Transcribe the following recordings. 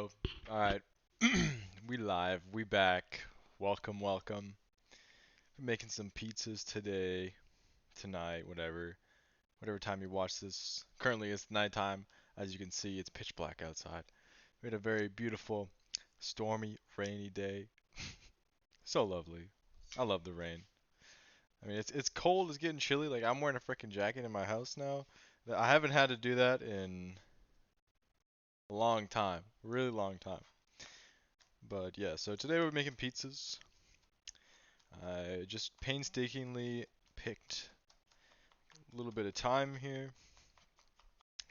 go. Alright. We live. We back. Welcome, welcome. We're making some pizzas today, tonight, whatever. Whatever time you watch this. Currently it's nighttime. As you can see, it's pitch black outside. We had a very beautiful, stormy, rainy day. So lovely. I love the rain. I mean, it's cold, it's getting chilly. Like, I'm wearing a freaking jacket in my house now. I haven't had to do that in a long time. Really long time. But yeah, so today we're making pizzas. I just painstakingly picked a little bit of time here.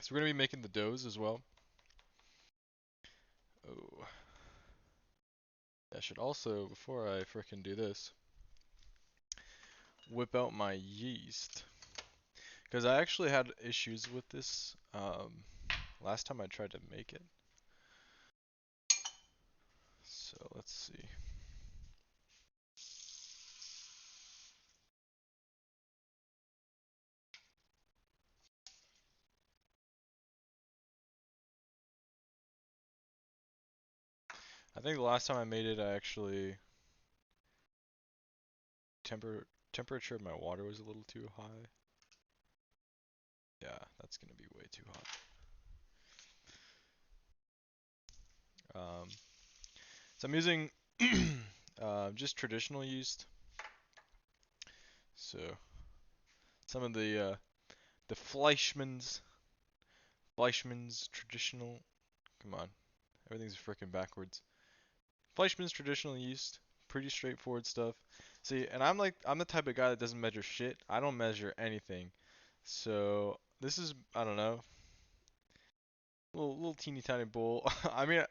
So we're going to be making the doughs as well. Oh, I should also, before I frickin' do this, whip out my yeast. Because I actually had issues with this last time I tried to make it. So let's see. I think the last time I made it, I actually temperature of my water was a little too high. Yeah, that's gonna be way too hot. So I'm using just traditional yeast. So some of the Fleischmann's traditional. Come on, everything's freaking backwards. Fleischmann's traditional yeast, pretty straightforward stuff. See, and I'm the type of guy that doesn't measure shit. I don't measure anything. So this is, I don't know, little teeny tiny bowl. I mean,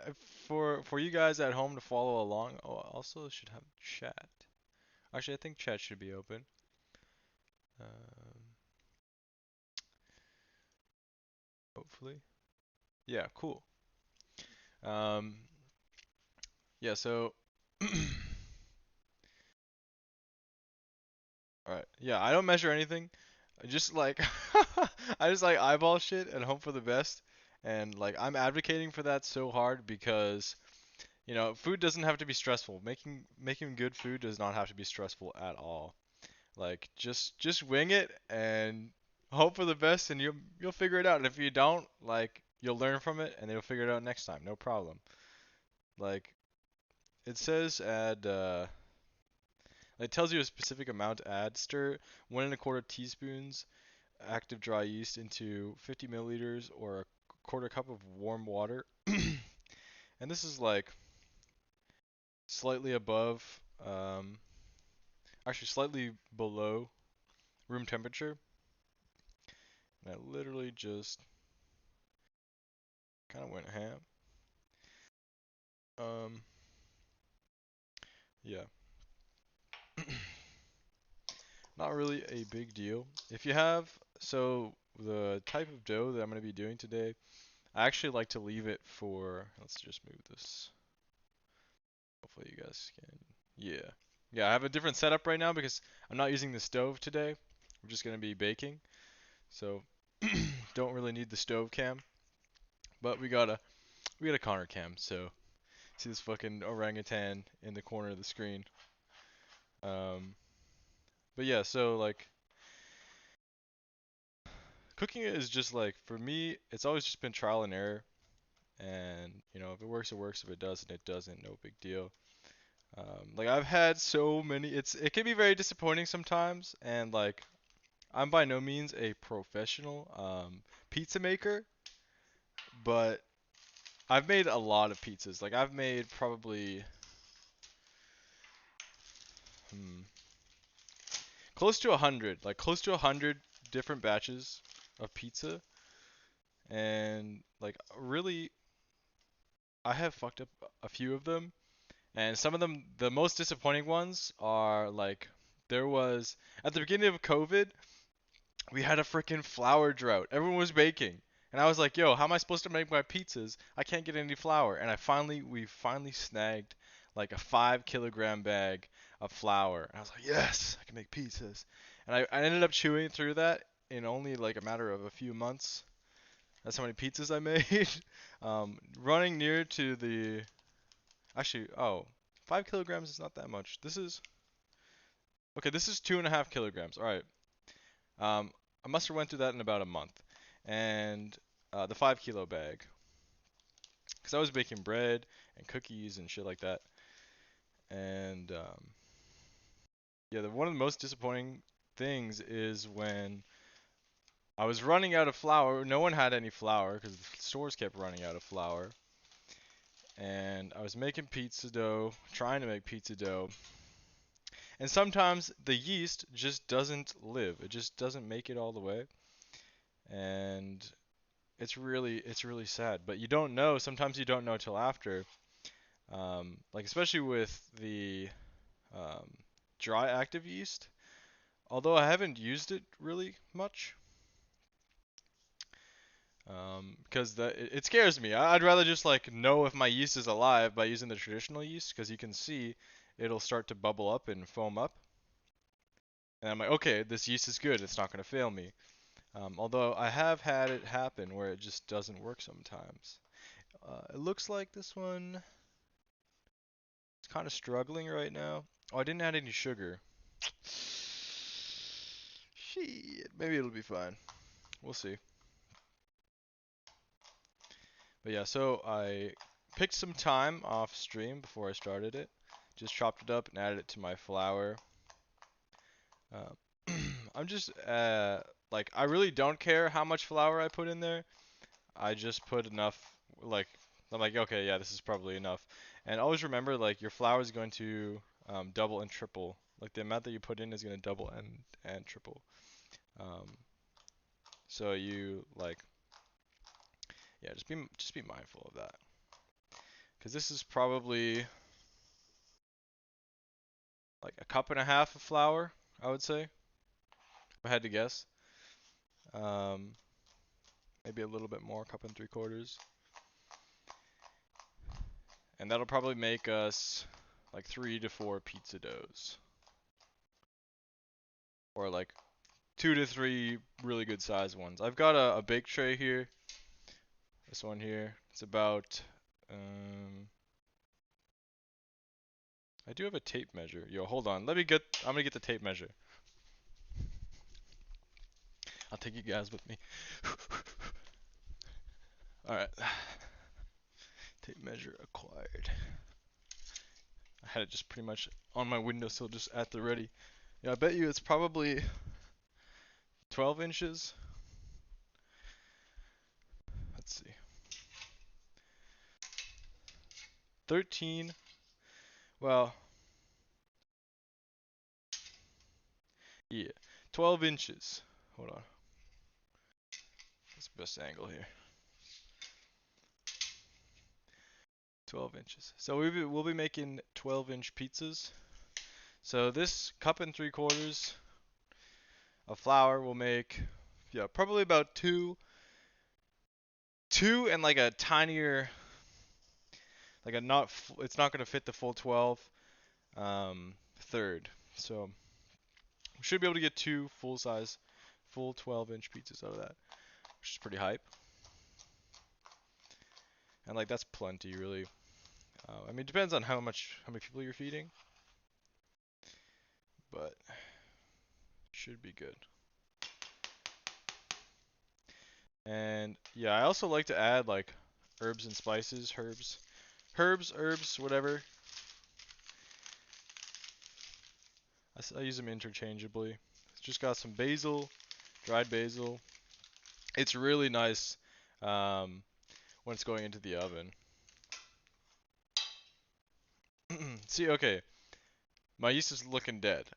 for you guys at home to follow along. Oh, also should have chat. Actually, I think chat should be open. Um, Hopefully. Yeah, cool. Um, yeah, so alright. Yeah, I don't measure anything. I just like I just like eyeball shit and hope for the best. And like I'm advocating for that so hard because food doesn't have to be stressful. Making good food does not have to be stressful at all. Like just wing it and hope for the best and you'll figure it out. And if you don't, like you'll learn from it and you'll figure it out next time. No problem. Like it says add it tells you a specific amount to add. Stir 1 1/4 teaspoons active dry yeast into 50 milliliters or a quarter cup of warm water. And this is like slightly above, um, actually slightly below room temperature. And I literally just kind of went ham. Um, yeah. Not really a big deal. If you have, so the type of dough that I'm going to be doing today, I actually like to leave it for, let's just move this. Hopefully you guys can, yeah. Yeah, I have a different setup right now because I'm not using the stove today. We're just going to be baking. So, don't really need the stove cam. But we got a Connor cam, so see this fucking orangutan in the corner of the screen. Um, but yeah, so like cooking it is just like for me, it's always just been trial and error. And if it works, it works. If it doesn't, it doesn't. No big deal. Like I've had so many. It can be very disappointing sometimes, and like I'm by no means a professional pizza maker, but I've made a lot of pizzas. Like I've made probably hmm, close to 100, like close to 100 different batches of pizza, and like really, I have fucked up a few of them, and some of them, the most disappointing ones are like there was at the beginning of COVID, we had a freaking flour drought. Everyone was baking. And I was like, yo, how am I supposed to make my pizzas? I can't get any flour. And we finally snagged like a 5 kilogram bag of flour. And I was like, yes, I can make pizzas. And I ended up chewing through that in only like a matter of a few months. That's how many pizzas I made. Running near to the actually, oh, 5 kilograms is not that much. This is okay. This is 2.5 kilograms. All right. Um, I must have went through that in about a month, and the 5 kilo bag, because I was baking bread and cookies and shit like that, and yeah, one of the most disappointing things is when I was running out of flour. No one had any flour because the stores kept running out of flour. And I was making pizza dough, trying to make pizza dough. And sometimes the yeast just doesn't live. It just doesn't make it all the way. And it's really sad. But you don't know. Sometimes you don't know till after. Like especially with the um, dry active yeast. Although I haven't used it really much. Because it scares me. I'd rather just like know if my yeast is alive by using the traditional yeast, because you can see it'll start to bubble up and foam up, and I'm like, okay, this yeast is good. It's not gonna fail me. Although I have had it happen where it just doesn't work sometimes. It looks like this one is kind of struggling right now. Oh, I didn't add any sugar. Shit, maybe it'll be fine. We'll see. But yeah, so I picked some thyme off stream before I started it. Just chopped it up and added it to my flour. I'm just like I really don't care how much flour I put in there. I just put enough. Like I'm like, okay, yeah, this is probably enough. And always remember, like your flour is going to double and triple. Like the amount that you put in is going to double and triple. Um, so you like, yeah, just be mindful of that. Because this is probably like a cup and a half of flour, I would say, if I had to guess. Um, maybe a little bit more, cup and 3/4. And that'll probably make us like 3 to 4 pizza doughs. Or like 2 to 3 really good sized ones. I've got a bake tray here. This one here. It's about, um, I do have a tape measure. Yo, hold on. I'm gonna get the tape measure. I'll take you guys with me. Alright. Tape measure acquired. I had it just pretty much on my windowsill, just at the ready. Yeah, I bet you it's probably 12 inches. Let's see. 13. Well, yeah. 12 inches. Hold on. That's the best angle here. 12 inches. So we'll be making 12-inch pizzas. So this cup and 3/4 of flour will make, yeah, probably about two and like a tinier, like a not, it's not gonna fit the full 12 third. So we should be able to get two full 12-inch pizzas out of that, which is pretty hype. And like that's plenty, really. I mean, it depends on how many people you're feeding, but should be good. And yeah, I also like to add like herbs and spices, herbs, whatever. I use them interchangeably. Just got some basil, dried basil. It's really nice when it's going into the oven. See, okay, my yeast is looking dead.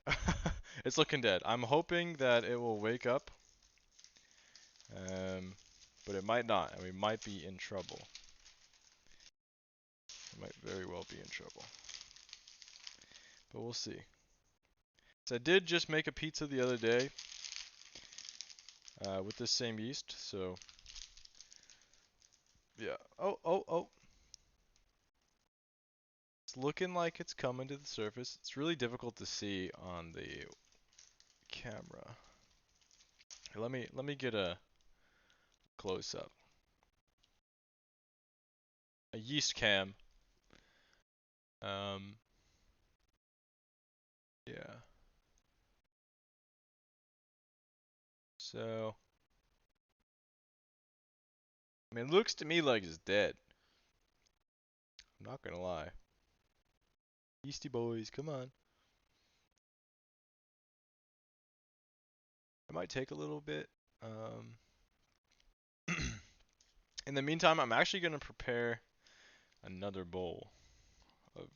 It's looking dead. I'm hoping that it will wake up, but it might not, and we might be in trouble. We might very well be in trouble, but we'll see. So I did just make a pizza the other day with this same yeast, so yeah. Oh. It's looking like it's coming to the surface. It's really difficult to see on the camera. Let me get a close up. a yeast cam. Um, yeah. So, I mean, it looks to me like it's dead. I'm not gonna lie. Yeasty boys, come on. It might take a little bit. In the meantime, I'm actually gonna prepare another bowl of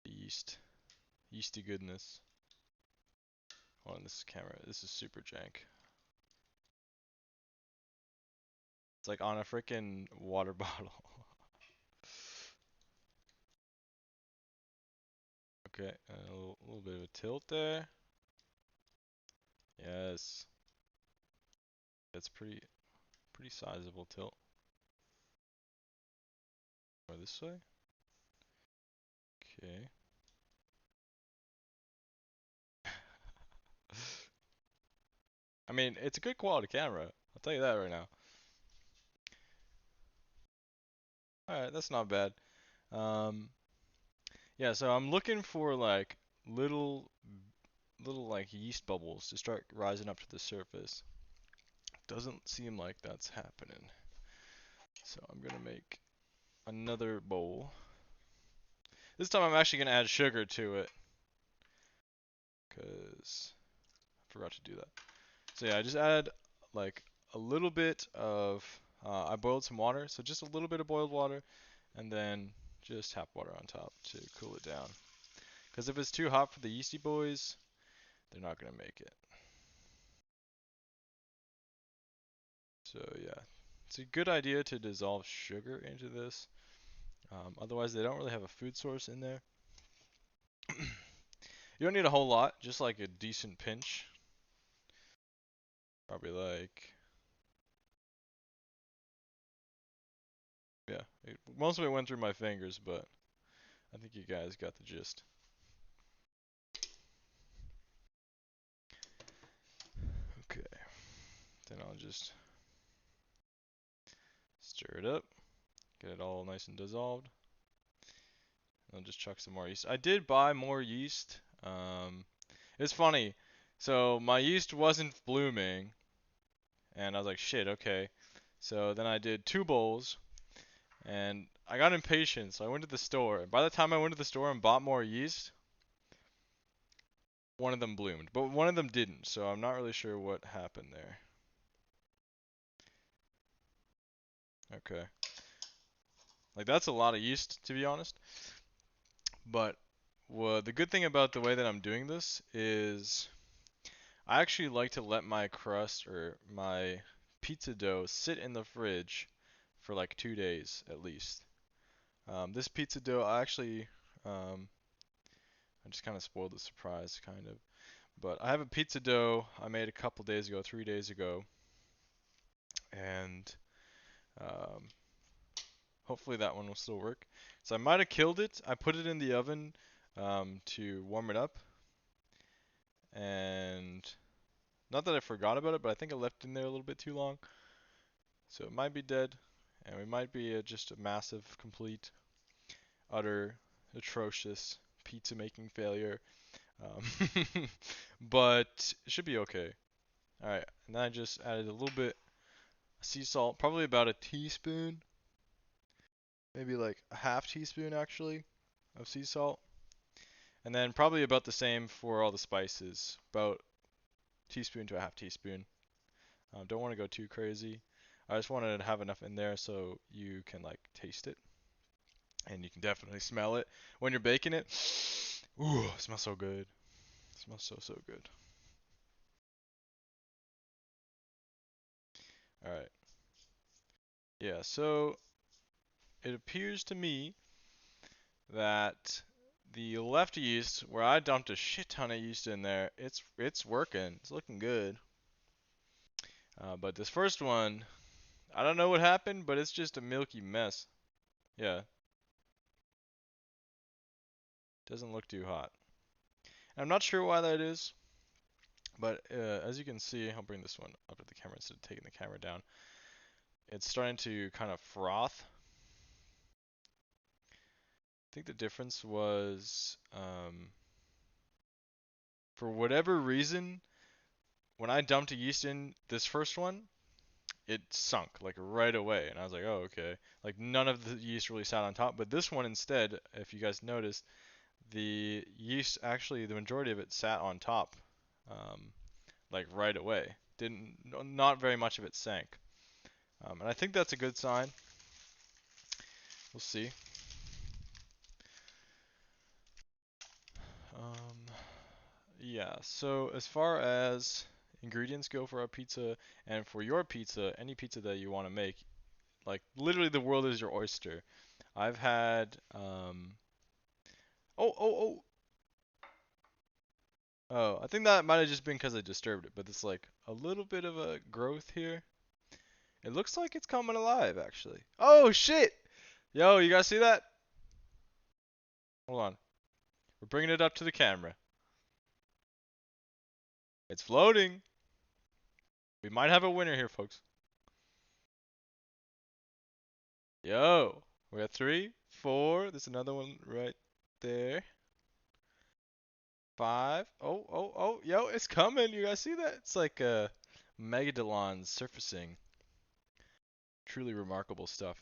yeast, yeasty goodness. Hold on, this camera, this is super jank. It's like on a freaking water bottle. Okay, a little bit of a tilt there. Yes, that's pretty sizable tilt. Or this way. Okay. I mean, it's a good quality camera. I'll tell you that right now. All right, that's not bad. Um, yeah, so I'm looking for like little like yeast bubbles to start rising up to the surface. Doesn't seem like that's happening. So I'm gonna make another bowl. This time I'm actually gonna add sugar to it, cause I forgot to do that. So yeah, I just add like a little bit of, I boiled some water, so just a little bit of boiled water, and then just tap water on top to cool it down. Because if it's too hot for the yeasty boys, they're not gonna make it. So yeah, it's a good idea to dissolve sugar into this. Otherwise, they don't really have a food source in there. You don't need a whole lot, just like a decent pinch. Probably like, yeah, most of it went through my fingers, but I think you guys got the gist. Okay, then I'll just stir it up, get it all nice and dissolved. I'll just chuck some more yeast. I did buy more yeast. It's funny. So my yeast wasn't blooming, and I was like, shit, okay. So then I did 2 bowls, and I got impatient, so I went to the store. By the time I went to the store and bought more yeast, one of them bloomed, but one of them didn't. So I'm not really sure what happened there. Okay. Like that's a lot of yeast, to be honest. But the good thing about the way that I'm doing this is I actually like to let my crust or my pizza dough sit in the fridge for like 2 days at least. This pizza dough, I just kind of spoiled the surprise, kind of. But I have a pizza dough I made a couple days ago, 3 days ago, and um, hopefully that one will still work. So I might have killed it. I put it in the oven to warm it up, and not that I forgot about it, but I think I left it in there a little bit too long. So it might be dead, and we might be just a massive, complete, utter, atrocious pizza making failure. But it should be okay. Alright, and then I just added a little bit of sea salt, probably about a teaspoon, maybe like a half teaspoon actually, of sea salt. And then probably about the same for all the spices, about teaspoon to a half teaspoon. Don't want to go too crazy. I just wanted to have enough in there so you can like taste it. And you can definitely smell it when you're baking it. Ooh, it smells so good. It smells so good. Alright. Yeah, so it appears to me that the left yeast, where I dumped a shit ton of yeast in there, it's working. It's looking good. But this first one, I don't know what happened, but it's just a milky mess. Yeah, doesn't look too hot. And I'm not sure why that is, but as you can see, I'll bring this one up to the camera instead of taking the camera down. It's starting to kind of froth. think the difference was for whatever reason, when I dumped a yeast in this first one, it sunk like right away, and I was like, oh okay. Like none of the yeast really sat on top, but this one instead, if you guys noticed, the yeast actually the majority of it sat on top, um, like right away. Didn't not very much of it sank, and I think that's a good sign. We'll see. Um, yeah. So as far as ingredients go for our pizza, and for your pizza, any pizza that you want to make, like literally the world is your oyster. I've had oh oh oh oh, I think that might have just been because I disturbed it, but it's like a little bit of a growth here. It looks like it's coming alive actually. Oh shit! Yo, you guys see that? Hold on. We're bringing it up to the camera. It's floating. We might have a winner here, folks. Yo, we got 3, 4. There's another one right there. 5. Oh, oh, oh. Yo, it's coming. You guys see that? It's like Megadolon surfacing. Truly remarkable stuff.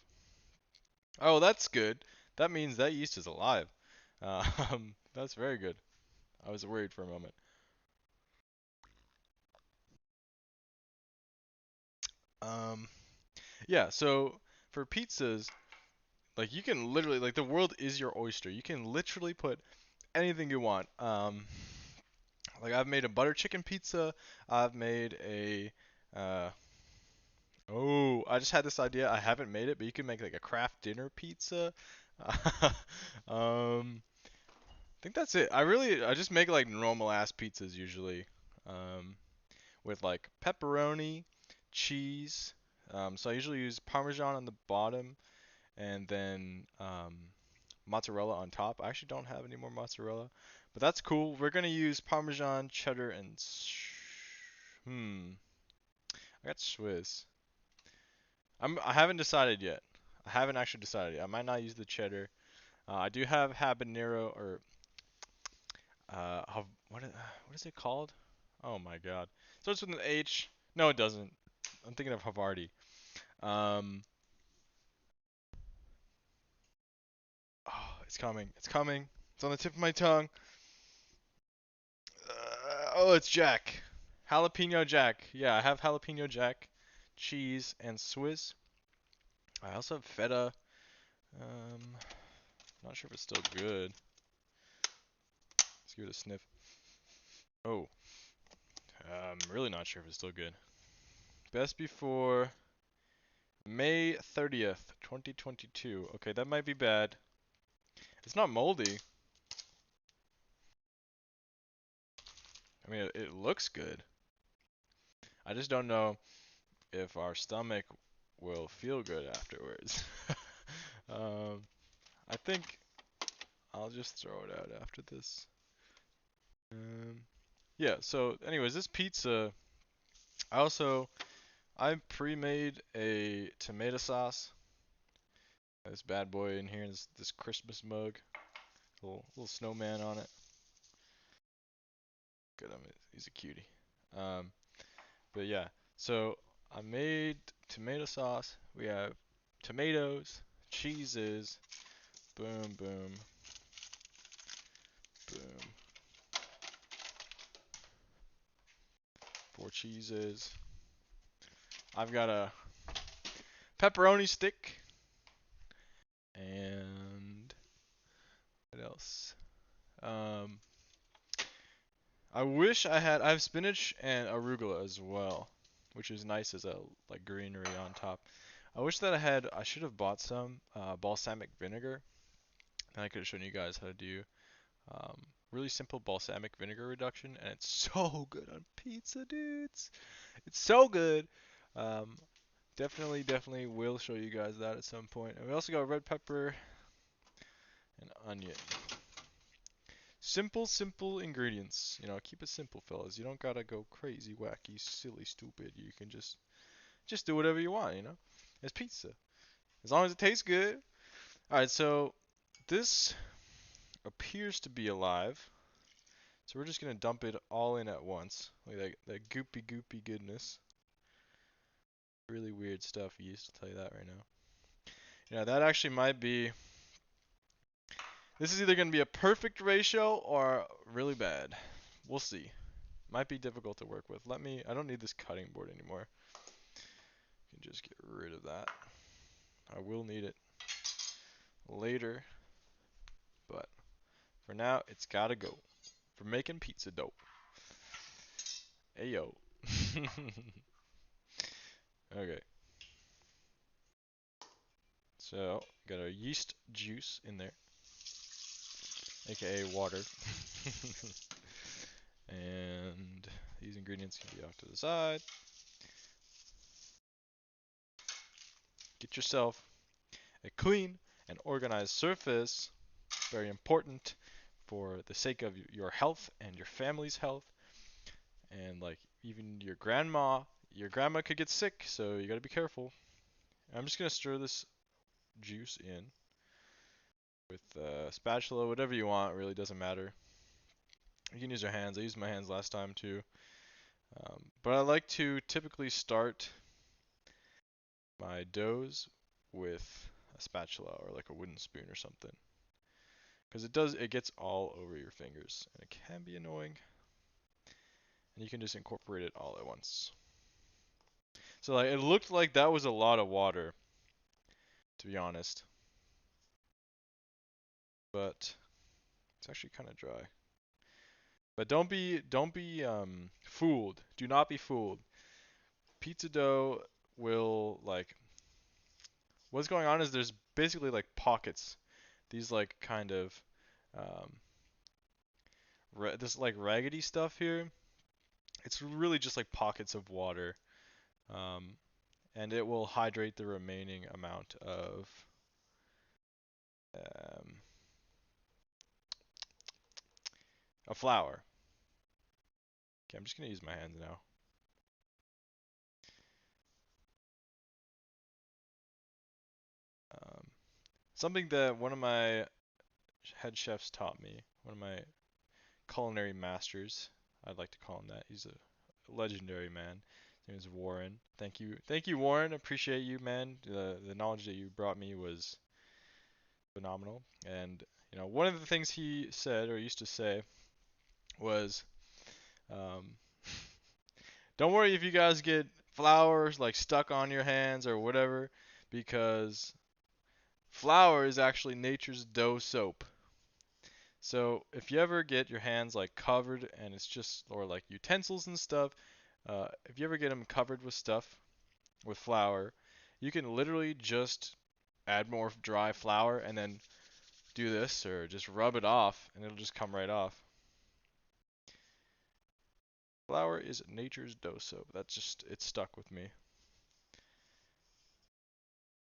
Oh, that's good. That means that yeast is alive. That's very good. I was worried for a moment. Um, yeah, so for pizzas, like you can literally, like the world is your oyster. You can literally put anything you want. Like I've made a butter chicken pizza. I've made a, oh, I just had this idea. I haven't made it, but you can make like a craft dinner pizza. Um, I think that's it. I just make like normal ass pizzas usually, with like pepperoni, cheese. So I usually use Parmesan on the bottom and then mozzarella on top. I actually don't have any more mozzarella, but that's cool. We're gonna use Parmesan, cheddar, and I got Swiss. I haven't decided yet. I haven't actually decided yet. I might not use the cheddar. I do have habanero or what is it called? Oh my god. Starts with an H. No, it doesn't. I'm thinking of Havarti. Um, oh, it's coming. It's coming. It's on the tip of my tongue. Oh, it's Jack. Jalapeno Jack. Yeah, I have jalapeno Jack, cheese, and Swiss. I also have feta. Not sure if it's still good. Let's give it a sniff. Oh, I'm really not sure if it's still good. Best before May 30th, 2022. Okay, that might be bad. It's not moldy. I mean, it looks good. I just don't know if our stomach will feel good afterwards. I think I'll just throw it out after this. Yeah, so anyways, this pizza, I pre-made a tomato sauce. This bad boy in here, this Christmas mug, little snowman on it. Good, he's a cutie. Um, but yeah, so I made tomato sauce. We have tomatoes, cheeses, boom, boom, boom. 4 cheeses. I've got a pepperoni stick. And what else? Um, I have spinach and arugula as well, which is nice as a like greenery on top. I wish that I should have bought some balsamic vinegar. And I could have shown you guys how to do really simple balsamic vinegar reduction, and it's so good on pizza, dudes. It's so good. Um, definitely will show you guys that at some point. And we also got red pepper and onion. Simple ingredients. You know, keep it simple, fellas. You don't gotta go crazy, wacky, silly, stupid. You can just do whatever you want. You know, it's pizza as long as it tastes good. All right, so this appears to be alive. So we're just gonna dump it all in at once. Like that goopy goodness. Really weird stuff he used to tell you that right now. Yeah, that actually might be. This is either gonna be a perfect ratio or really bad. We'll see. Might be difficult to work with. I don't need this cutting board anymore. You can just get rid of that. I will need it later, but for now, it's gotta go. For making pizza dough. Ayo. Okay. So, got our yeast juice in there, aka water. And these ingredients can be off to the side. Get yourself a clean and organized surface. Very important for the sake of your health and your family's health. And like even your grandma could get sick, so you gotta be careful. I'm just gonna stir this juice in with a spatula, whatever you want, really doesn't matter. You can use your hands. I used my hands last time too. But I like to typically start my doughs with a spatula or like a wooden spoon or something. Because it gets all over your fingers and it can be annoying. And you can just incorporate it all at once. So like it looked like that was a lot of water, to be honest. But it's actually kind of dry. But don't be fooled. Do not be fooled. Pizza dough will like what's going on is there's basically like pockets. These like kind of um, this like raggedy stuff here. It's really just like pockets of water, um, and it will hydrate the remaining amount um, of flour. Okay, I'm just gonna use my hands now. Something that one of my head chefs taught me, one of my culinary masters, I'd like to call him that. He's a legendary man. His name is Warren. Thank you, Warren. Appreciate you, man. The knowledge that you brought me was phenomenal. And one of the things he said or used to say was, um, "Don't worry if you guys get flowers like stuck on your hands or whatever, because flour is actually nature's dough soap." So if you ever get your hands like covered and it's just or like utensils and stuff, if you ever get them covered with stuff with flour, you can literally just add more dry flour and then do this or just rub it off and it'll just come right off. Flour is nature's dough soap. It stuck with me.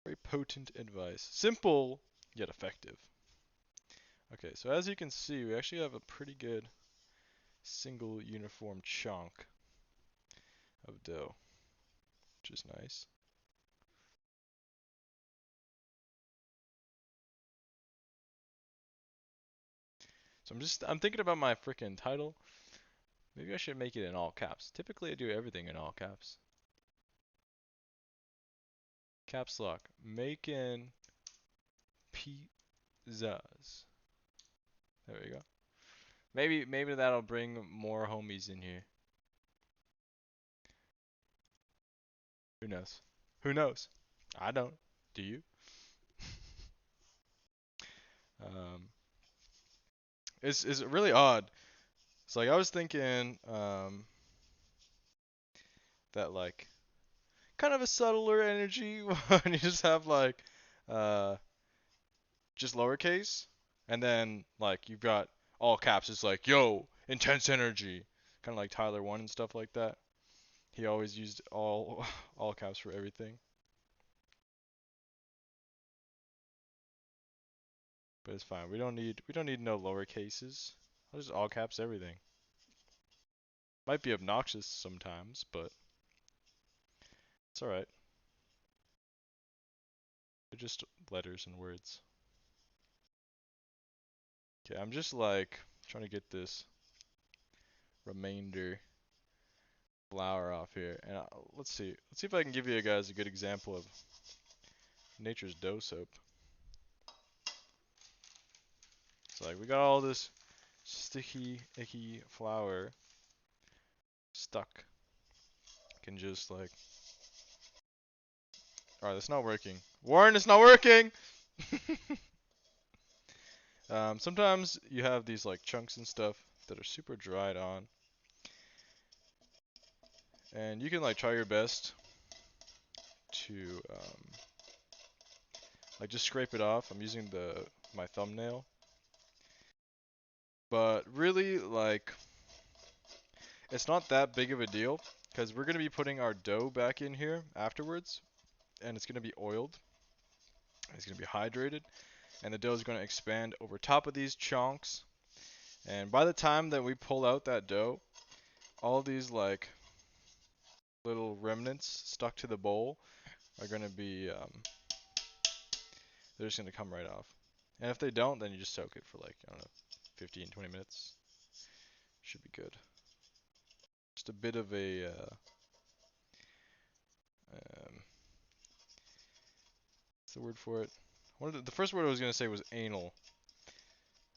Very potent advice. Simple yet effective. Okay, so as you can see, we actually have a pretty good single uniform chunk of dough, which is nice. So I'm thinking about my freaking title. Maybe I should make it in all caps. Typically I do everything in all caps. Caps lock. Making pizzas. There we go. Maybe that'll bring more homies in here. Who knows? Who knows? I don't. Do you? Um, it's really odd. It's like I was thinking that like kind of a subtler energy when you just have like uh just lowercase and then like you've got all caps. It's like yo intense energy, kind of like Tyler One and stuff like that. He always used all caps for everything. But it's fine. We don't need no lower cases. I'll just all caps everything. Might be obnoxious sometimes, but it's alright. They're just letters and words. Okay, I'm just like trying to get this remainder flour off here, and let's see. Let's see if I can give you guys a good example of nature's dough soap. It's like we got all this sticky, icky flour stuck. Can just like, all right, that's not working. Warren, it's not working. Sometimes you have these like chunks and stuff that are super dried on, and you can like try your best to like just scrape it off. I'm using my thumbnail, but really like it's not that big of a deal because we're gonna be putting our dough back in here afterwards, and it's gonna be oiled. It's gonna be hydrated, and the dough is gonna expand over top of these chunks. And by the time that we pull out that dough, all these like little remnants stuck to the bowl are gonna be they're just gonna come right off. And if they don't, then you just soak it for like, I don't know, 15, 20 minutes. Should be good. Just a bit of a what's the word for it? The first word I was gonna say was anal,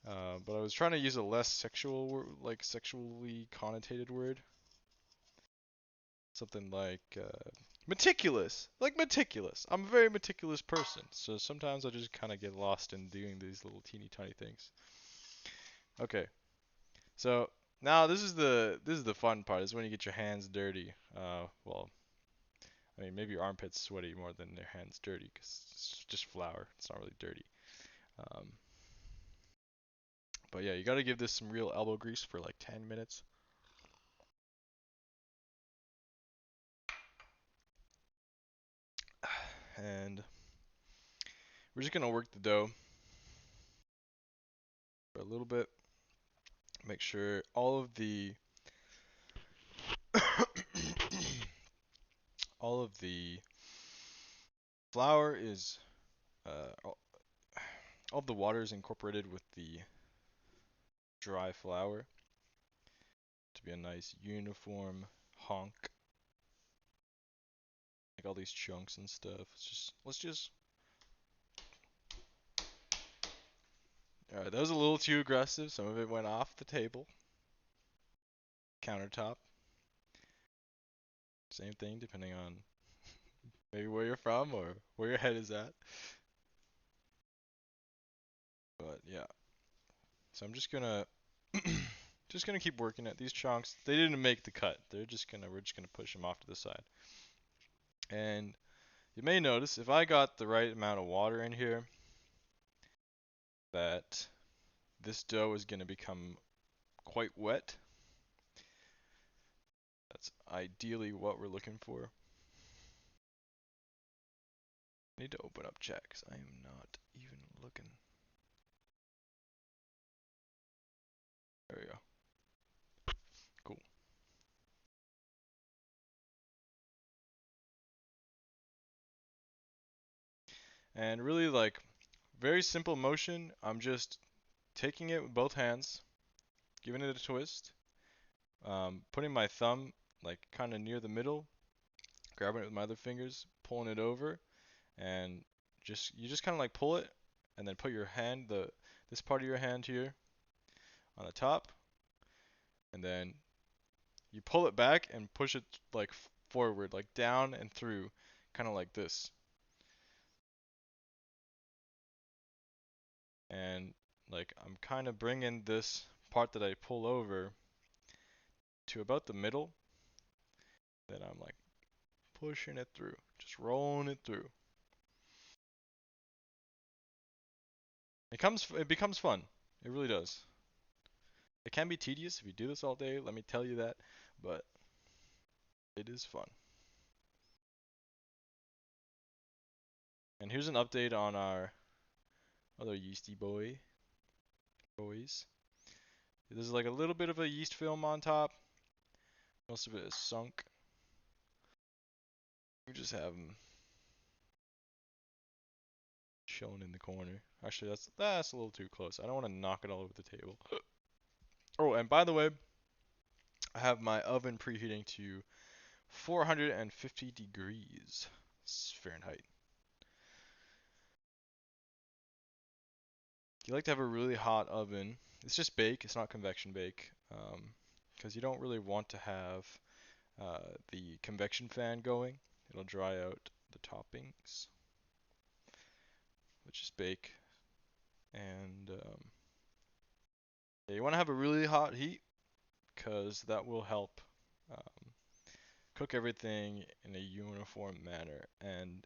but I was trying to use a less sexual, like sexually connotated word. Something like meticulous, like meticulous. I'm a very meticulous person, so sometimes I just kind of get lost in doing these little teeny tiny things. Okay, so now this is the fun part. Is when you get your hands dirty. Well, I mean maybe your armpits sweaty more than their hands dirty because it's just flour. It's not really dirty. Um, but yeah, you got to give this some real elbow grease for like 10 minutes. And we're just gonna work the dough for a little bit. Make sure all of the all of the flour is all of the water is incorporated with the dry flour to be a nice uniform hunk. Like all these chunks and stuff. Let's just. All right, that was a little too aggressive. Some of it went off the table, countertop. Same thing, depending on maybe where you're from or where your head is at. But yeah, so I'm just gonna just gonna keep working at these chunks. They didn't make the cut. We're just gonna push them off to the side. And you may notice if I got the right amount of water in here, that this dough is gonna become quite wet. That's ideally what we're looking for. I need to open up chat because I am not even looking. There we go. Cool. And really like very simple motion. I'm just taking it with both hands, giving it a twist, putting my thumb like kind of near the middle, grabbing it with my other fingers, pulling it over, and you just kind of like pull it, and then put your hand this part of your hand here on the top, and then you pull it back and push it like forward, like down and through, kind of like this. And like I'm kind of bringing this part that I pull over to about the middle. Then I'm like pushing it through, just rolling it through. It becomes fun. It really does. It can be tedious if you do this all day, let me tell you that, but it is fun. And here's an update on our other yeasty boys. There's like a little bit of a yeast film on top. Most of it is sunk. We just have them chilling in the corner. Actually, that's a little too close. I don't want to knock it all over the table. Oh, and by the way, I have my oven preheating to 450 degrees Fahrenheit. You like to have a really hot oven. It's just bake, it's not convection bake, because you don't really want to have the convection fan going. It'll dry out the toppings, which is bake. And yeah, you want to have a really hot heat because that will help um, cook everything in a uniform manner. And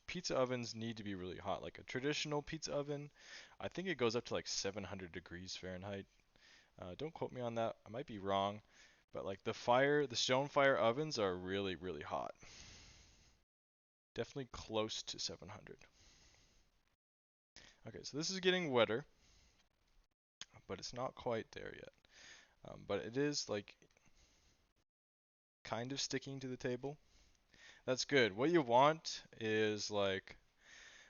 pizza ovens need to be really hot. Like a traditional pizza oven, I think it goes up to like 700 degrees Fahrenheit. Don't quote me on that. I might be wrong, but like the stone fire ovens are really, really hot. Definitely close to 700. Okay, so this is getting wetter, but it's not quite there yet. But it is like kind of sticking to the table. That's good. What you want is like,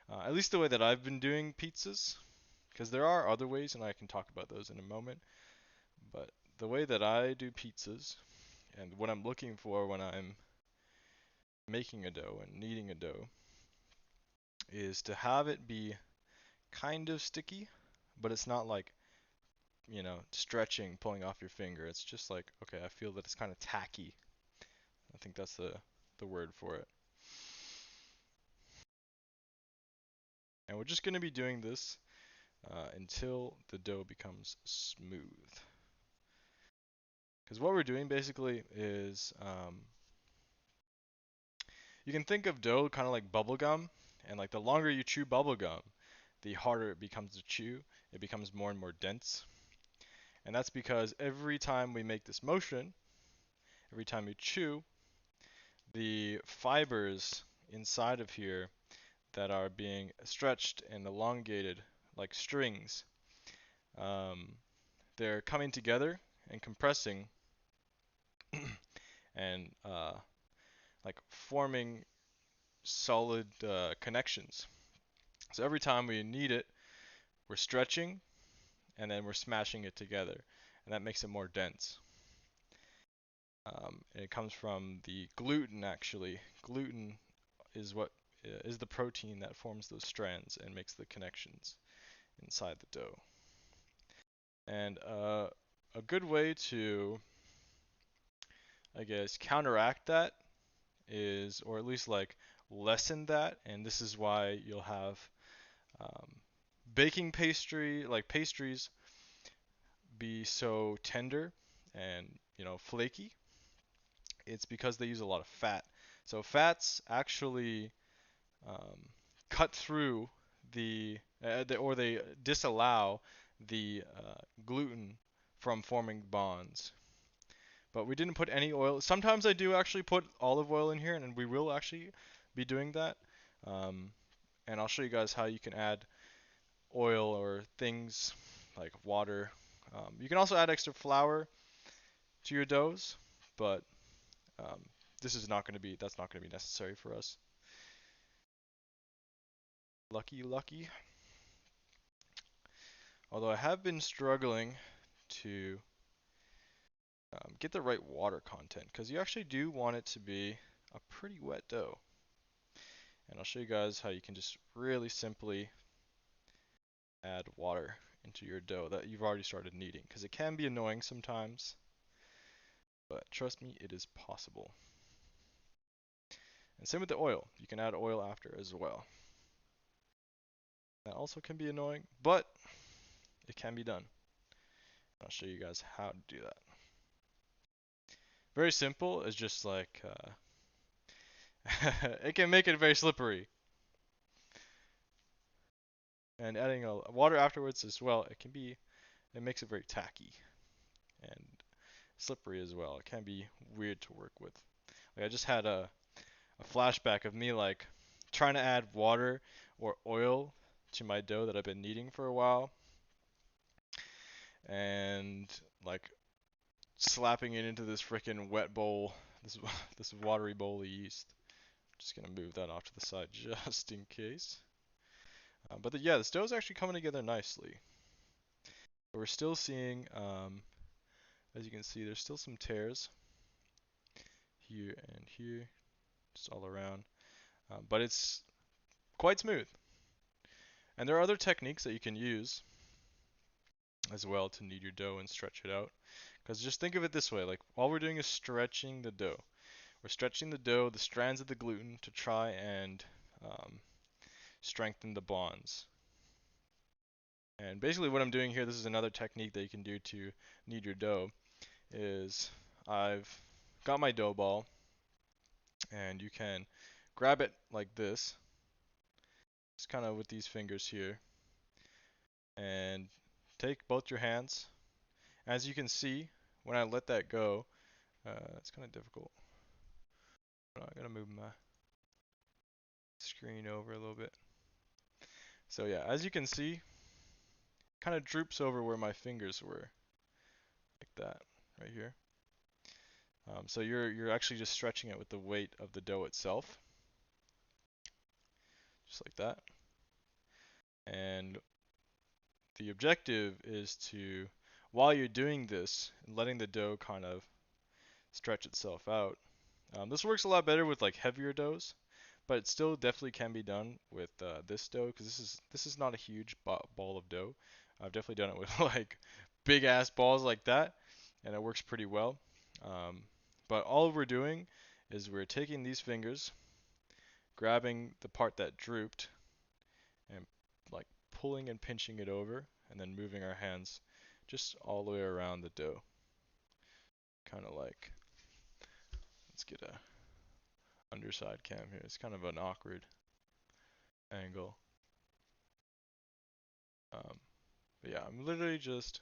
at least the way that I've been doing pizzas, because there are other ways, and I can talk about those in a moment. But the way that I do pizzas, and what I'm looking for when I'm making a dough and kneading a dough, is to have it be kind of sticky, but it's not like, stretching, pulling off your finger. It's just like, okay, I feel that it's kind of tacky. I think that's the word for it. And we're just going to be doing this until the dough becomes smooth. Because what we're doing basically is, you can think of dough kind of like bubble gum, and like the longer you chew bubble gum, the harder it becomes to chew. It becomes more and more dense. And that's because every time we make this motion, every time we chew, the fibers inside of here that are being stretched and elongated like strings, um, they're coming together and compressing and like forming solid connections. So every time we knead it, we're stretching and then we're smashing it together, and that makes it more dense. And it comes from the gluten actually. Gluten is what is the protein that forms those strands and makes the connections inside the dough. And a good way to, I guess, counteract that is, or at least like lessen that, and this is why you'll have um, baking pastry, like pastries, be so tender and flaky. It's because they use a lot of fat. So fats actually um, cut through or they disallow the gluten from forming bonds. But we didn't put any oil. Sometimes I do actually put olive oil in here, and we will actually be doing that. Um, and I'll show you guys how you can add oil or things like water. You can also add extra flour to your doughs, but um, that's not going to be necessary for us. Lucky, lucky. Although I have been struggling to get the right water content, because you actually do want it to be a pretty wet dough. And I'll show you guys how you can just really simply add water into your dough that you've already started kneading, because it can be annoying sometimes, but trust me, it is possible. And same with the oil. You can add oil after as well. That also can be annoying, but it can be done. I'll show you guys how to do that. Very simple. It's just like it can make it very slippery. And adding water afterwards as well, it makes it very tacky and slippery as well. It can be weird to work with. Like I just had a flashback of me like trying to add water or oil to my dough that I've been kneading for a while, and like slapping it into this freaking wet bowl, this this watery bowl of yeast. Just gonna move that off to the side just in case. Yeah, the dough's actually coming together nicely. But we're still seeing, as you can see, there's still some tears here and here, just all around. But it's quite smooth. And there are other techniques that you can use as well to knead your dough and stretch it out. Because just think of it this way, like all we're doing is stretching the dough. We're stretching the dough, the strands of the gluten to try and um, strengthen the bonds. And basically what I'm doing here, this is another technique that you can do to knead your dough, is I've got my dough ball and you can grab it like this, just kind of with these fingers here, and take both your hands. As you can see, when I let that go, it's kind of difficult. I'm gonna move my screen over a little bit. So yeah, as you can see, kind of droops over where my fingers were, like that, right here. So you're actually just stretching it with the weight of the dough itself, just like that. And the objective is to, while you're doing this and letting the dough kind of stretch itself out, this works a lot better with like heavier doughs, but it still definitely can be done with this dough because this is not a huge ball of dough. I've definitely done it with like big ass balls like that, and it works pretty well. But all we're doing is we're taking these fingers, grabbing the part that drooped, and like pulling and pinching it over, and then moving our hands just all the way around the dough. Kind of like, let's get a underside cam here. It's kind of an awkward angle. Um, but yeah, I'm literally just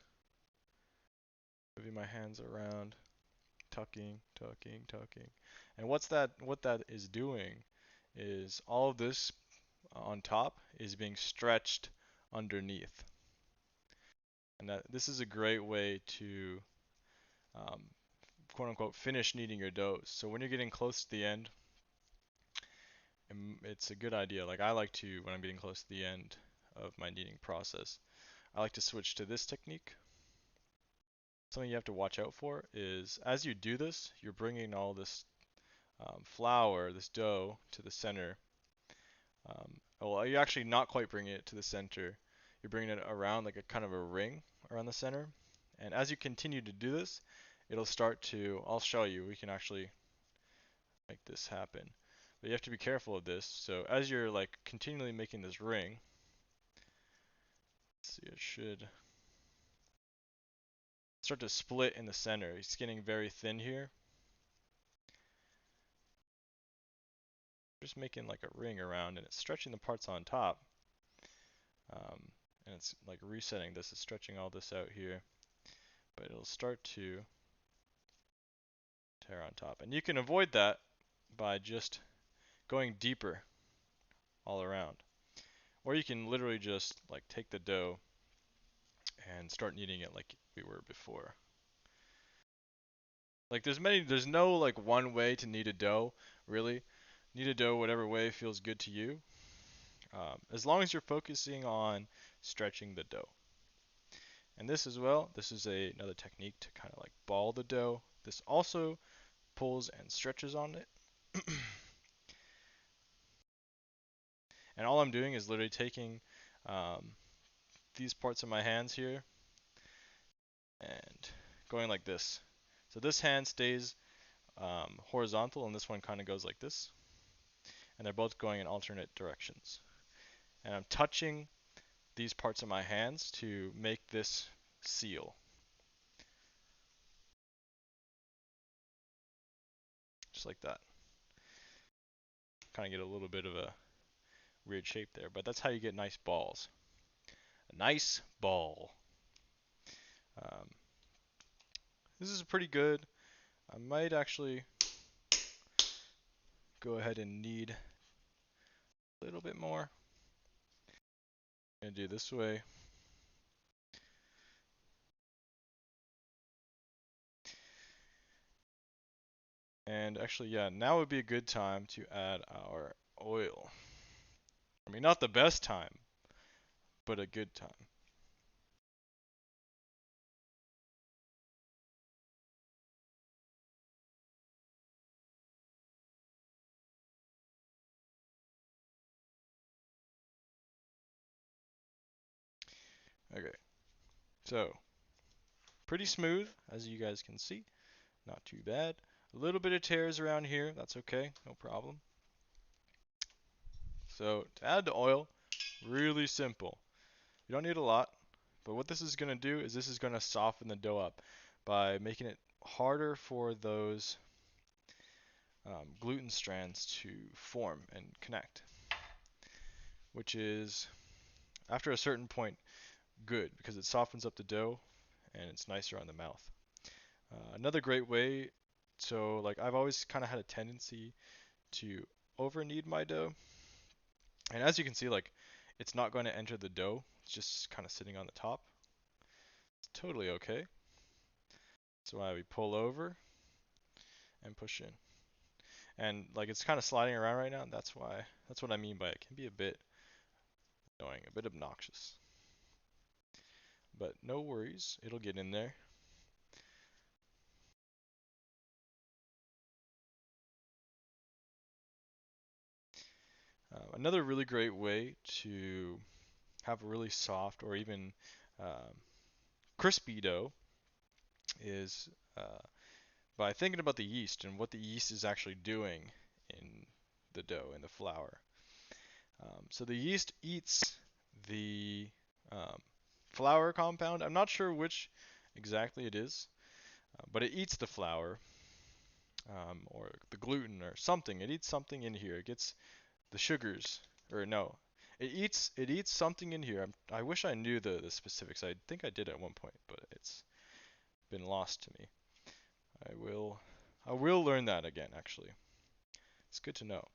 moving my hands around, tucking, tucking, tucking. And what that is doing is all of this on top is being stretched underneath. And this is a great way to um, quote unquote finish kneading your doughs. So when you're getting close to the end, it's a good idea. Like I like to, when I'm getting close to the end of my kneading process, I like to switch to this technique. Something you have to watch out for is as you do this, you're bringing all this flour, this dough, to the center. Well, you're actually not quite bringing it to the center. You're bringing it around like a kind of a ring around the center. And as you continue to do this, it'll start to, I'll show you, we can actually make this happen. But you have to be careful of this. So as you're like continually making this ring, let's see, it should start to split in the center. It's getting very thin here. Just making like a ring around and it's stretching the parts on top. And it's like resetting this, it's stretching all this out here. But it'll start to tear on top. And you can avoid that by just going deeper all around. Or you can literally just like take the dough and start kneading it like we were before. Like there's no like one way to knead a dough, really. Knead a dough whatever way feels good to you. As long as you're focusing on stretching the dough. And this as well, this is another technique to kind of like ball the dough. This also pulls and stretches on it. And all I'm doing is literally taking these parts of my hands here and going like this. So this hand stays horizontal and this one kind of goes like this. And they're both going in alternate directions. And I'm touching these parts of my hands to make this seal. Just like that. Kind of get a little bit of a weird shape there, but that's how you get nice balls. A nice ball. Um, this is pretty good. I might actually go ahead and knead a little bit more. I'm gonna do this way. And actually, yeah, now would be a good time to add our oil. I mean, not the best time, but a good time. Okay, so pretty smooth, as you guys can see. Not too bad. A little bit of tears around here. That's okay, no problem. So to add the oil, really simple. You don't need a lot, but what this is going to do is this is going to soften the dough up by making it harder for those gluten strands to form and connect, which is, after a certain point, good because it softens up the dough and it's nicer on the mouth. Another great way, so like I've always kind of had a tendency to over knead my dough, and as you can see, like it's not going to enter the dough, it's just kind of sitting on the top. It's totally okay. That's why we pull over and push in. And like it's kind of sliding around right now, and that's what I mean by it can be a bit annoying, a bit obnoxious. But no worries, it'll get in there. Another really great way to have a really soft or even um, crispy dough is by thinking about the yeast and what the yeast is actually doing in the dough, in the flour. So the yeast eats the um, flour compound. I'm not sure which exactly it is, but it eats the flour or the gluten or something. It eats something in here. It gets the sugars, or no, it eats something in here. I wish I knew the specifics. I think I did at one point, but it's been lost to me. I will I will learn that again. Actually, it's good to know.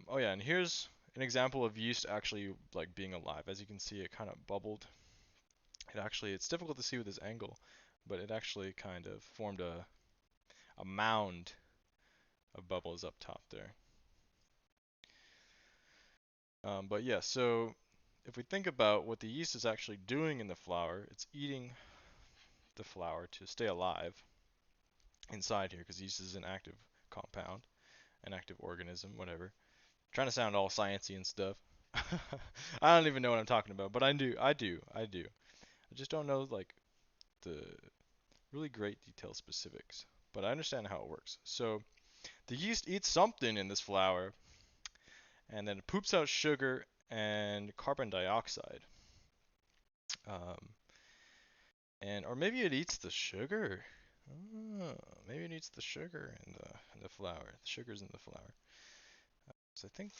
Oh yeah, and here's an example of yeast actually like being alive. As you can see, it kind of bubbled. It's difficult to see with this angle, but it actually kind of formed a mound of bubbles up top there. But yeah, so if we think about what the yeast is actually doing in the flour, it's eating the flour to stay alive inside here because yeast is an active compound, an active organism, whatever. Trying to sound all sciencey and stuff. I don't even know what I'm talking about, but I do. I just don't know like the really great detailed specifics, but I understand how it works. So the yeast eats something in this flour, and then it poops out sugar and carbon dioxide. Um, and or maybe it eats the sugar. Oh, maybe it eats the sugar in the flour. The sugar's in the flour. So I think,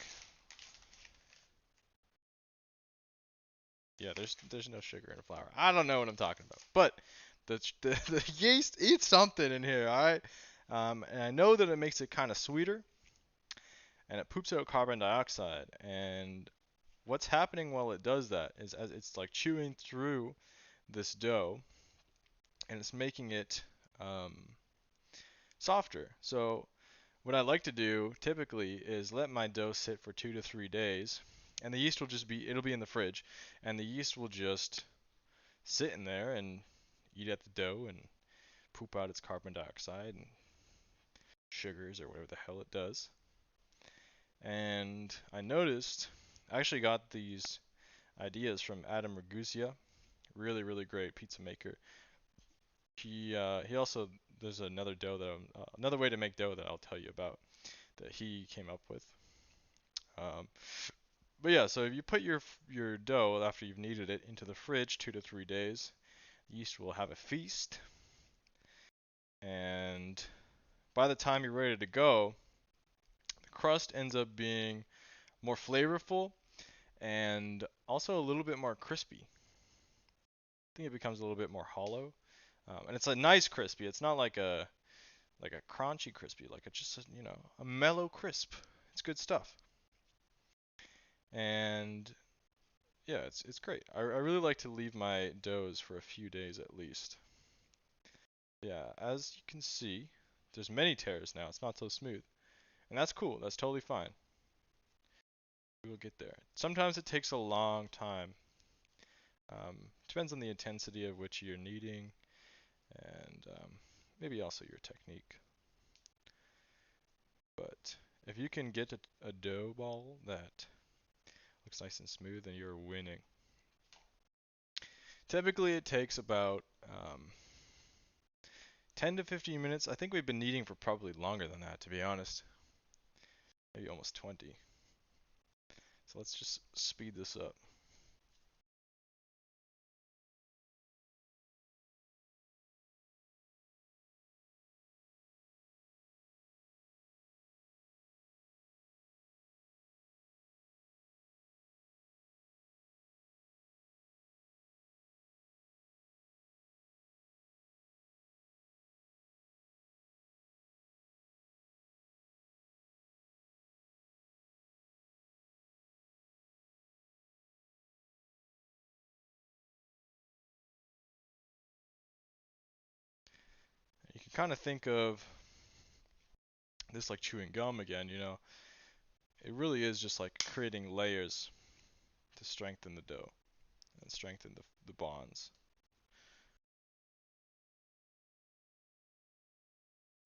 yeah, there's no sugar in the flour. I don't know what I'm talking about, but the yeast eats something in here. All right, and I know that it makes it kind of sweeter, and it poops out carbon dioxide. And what's happening while it does that is as it's like chewing through this dough, and it's making it um, softer. So what I like to do typically is let my dough sit for 2 to 3 days, and the yeast will just be, it'll be in the fridge, and the yeast will just sit in there and eat at the dough and poop out its carbon dioxide and sugars or whatever the hell it does. And I noticed, I actually got these ideas from Adam Ragusa, really, really great pizza maker. He also, there's another dough that another way to make dough that I'll tell you about that he came up with. Um, but yeah, so if you put your dough after you've kneaded it into the fridge 2 to 3 days, yeast will have a feast, and by the time you're ready to go, the crust ends up being more flavorful and also a little bit more crispy. I think it becomes a little bit more hollow, and it's a nice crispy. It's not like a crunchy crispy, like it's just a mellow crisp. It's good stuff, and yeah, it's great. I really like to leave my doughs for a few days at least. Yeah, as you can see, there's many tears now. It's not so smooth. And that's cool. That's totally fine. We will get there. Sometimes it takes a long time Depends on the intensity of which you're kneading, and maybe also your technique. But if you can get a dough ball that looks nice and smooth, then you're winning. Typically, it takes about 10 to 15 minutes. I think we've been kneading for probably longer than that, to be honest. Maybe almost 20. So let's just speed this up. You can kind of think of this like chewing gum again, you know. It really is just like creating layers to strengthen the dough and strengthen the bonds.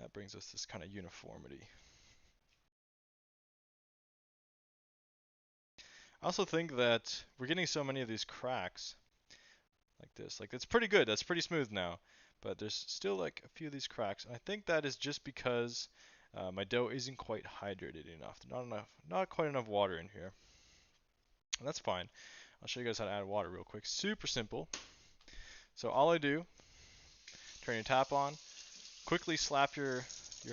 That brings us this kind of uniformity. I also think that we're getting so many of these cracks like this. Like it's pretty good. That's pretty smooth now. But there's still like a few of these cracks. And I think that is just because my dough isn't quite hydrated enough. Not quite enough water in here. And that's fine. I'll show you guys how to add water real quick. Super simple. So all I do, turn your tap on, quickly slap your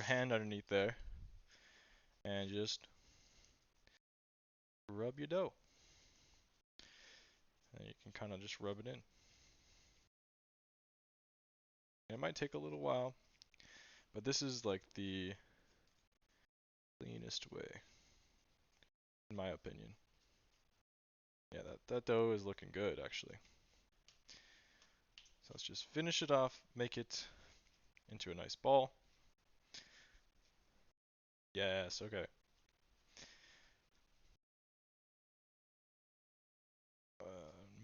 hand underneath there, and just rub your dough. And you can kind of just rub it in. It might take a little while, but this is like the cleanest way, in my opinion. Yeah, that dough is looking good actually. So let's just finish it off, make it into a nice ball. Yes, okay.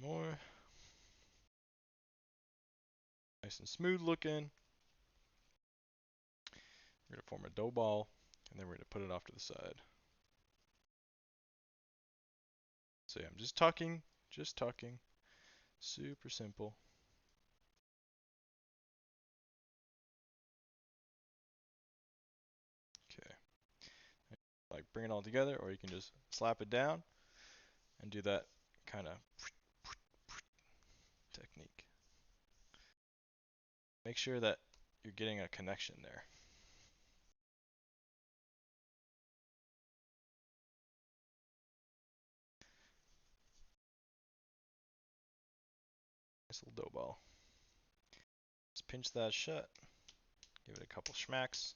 More. Nice and smooth looking. We're going to form a dough ball, and then we're going to put it off to the side. So yeah, I'm just tucking. Super simple. Okay. Like bring it all together, or you can just slap it down and do that kind of technique. Make sure that you're getting a connection there. Nice little dough ball. Just pinch that shut. Give it a couple schmacks.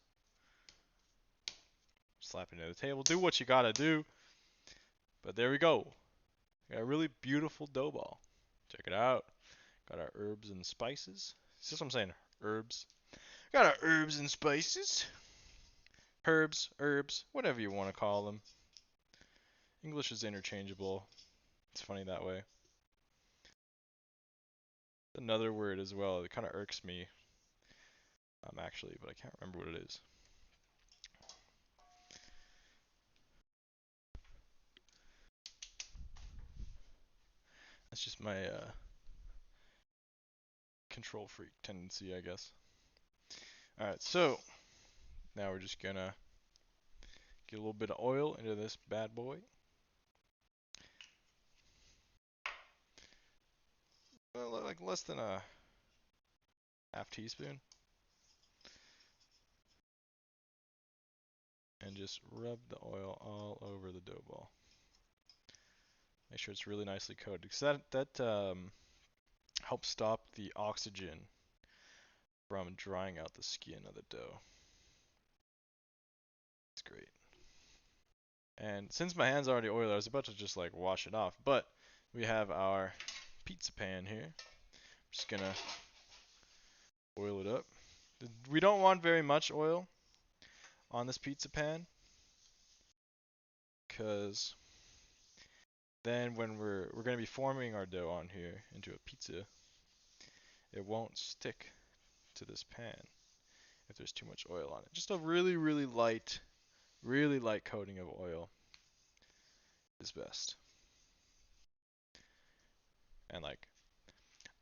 Slap it into the table. Do what you gotta do. But there we go. Got a really beautiful dough ball. Check it out. Got our herbs and spices. See what I'm saying? Herbs. Got our herbs and spices. Herbs, whatever you want to call them. English is interchangeable. It's funny that way. Another word as well. It kind of irks me. Actually, but I can't remember what it is. That's just my control freak tendency, I guess. Alright, so now we're just gonna get a little bit of oil into this bad boy. Well, like less than a half teaspoon. And just rub the oil all over the dough ball. Make sure it's really nicely coated, because that helps stop the oxygen from drying out the skin of the dough. It's great. And since my hand's already oily, I was about to just like wash it off, but we have our pizza pan here. Just gonna oil it up. We don't want very much oil on this pizza pan, because then when we're gonna be forming our dough on here into a pizza, it won't stick to this pan if there's too much oil on it. Just a really light coating of oil is best. And like,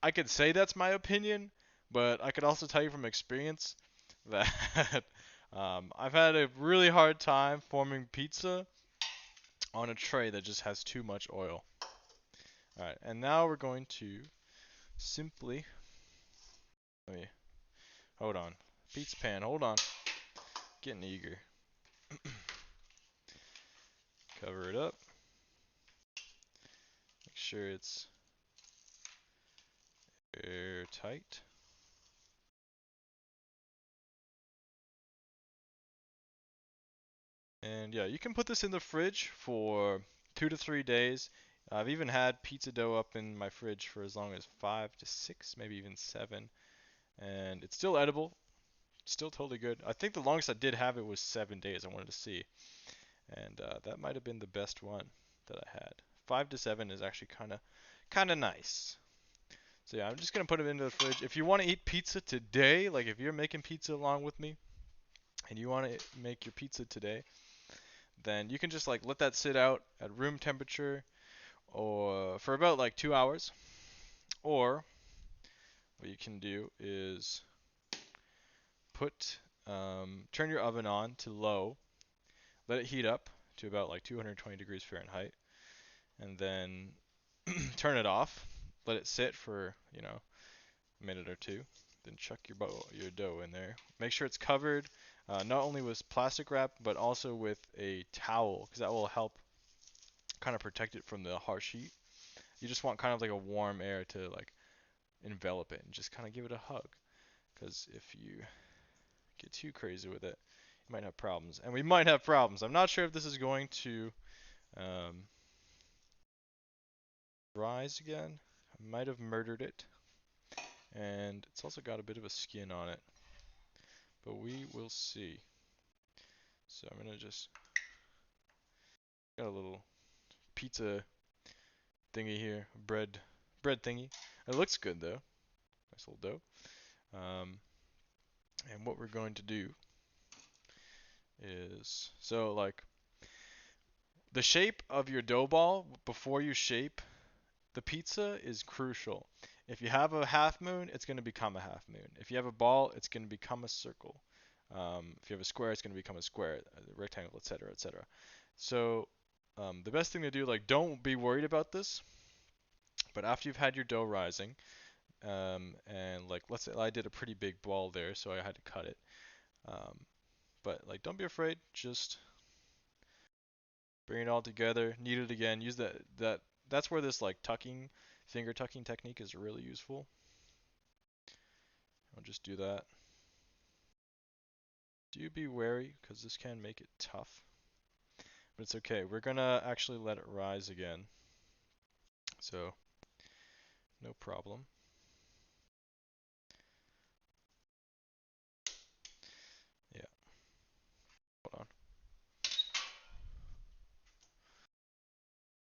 I could say that's my opinion, but I could also tell you from experience that I've had a really hard time forming pizza on a tray that just has too much oil. Alright, and now we're going to simply, let me, hold on. Pizza pan, hold on. Getting eager. Cover it up. Make sure it's airtight. And yeah, you can put this in the fridge for 2 to 3 days. I've even had pizza dough up in my fridge for as long as 5 to 6, maybe even 7. And it's still edible. Still totally good. I think the longest I did have it was 7 days. I wanted to see. And that might have been the best one that I had. 5 to 7 is actually kind of nice. So yeah, I'm just gonna put it into the fridge. If you want to eat pizza today, like if you're making pizza along with me, and you want to make your pizza today, then you can just like let that sit out at room temperature or for about like 2 hours. Or what you can do is turn your oven on to low, let it heat up to about like 220 degrees Fahrenheit, and then turn it off, let it sit for, a minute or two, then chuck your dough in there. Make sure it's covered, not only with plastic wrap, but also with a towel, because that will help kind of protect it from the harsh heat. You just want kind of like a warm air to like envelop it and just kind of give it a hug, because if you get too crazy with it, you might have problems, and we might have problems. I'm not sure if this is going to um, rise again. I might have murdered it, and it's also got a bit of a skin on it, but we will see. So I'm gonna just got a little pizza thingy here, bread thingy. It looks good though, nice little dough. And what we're going to do is, so like the shape of your dough ball before you shape the pizza is crucial. If you have a half moon, it's going to become a half moon. If you have a ball, it's going to become a circle. If you have a square, it's going to become a square, a rectangle, etc., etc. So the best thing to do, like, don't be worried about this. But after you've had your dough rising, and like, let's say I did a pretty big ball there, so I had to cut it. Um, but like, don't be afraid. Just bring it all together, knead it again. Use that's where this like finger tucking technique is really useful. I'll just do that. Do be wary, because this can make it tough. But it's okay. We're gonna actually let it rise again. So, no problem. Yeah, hold on.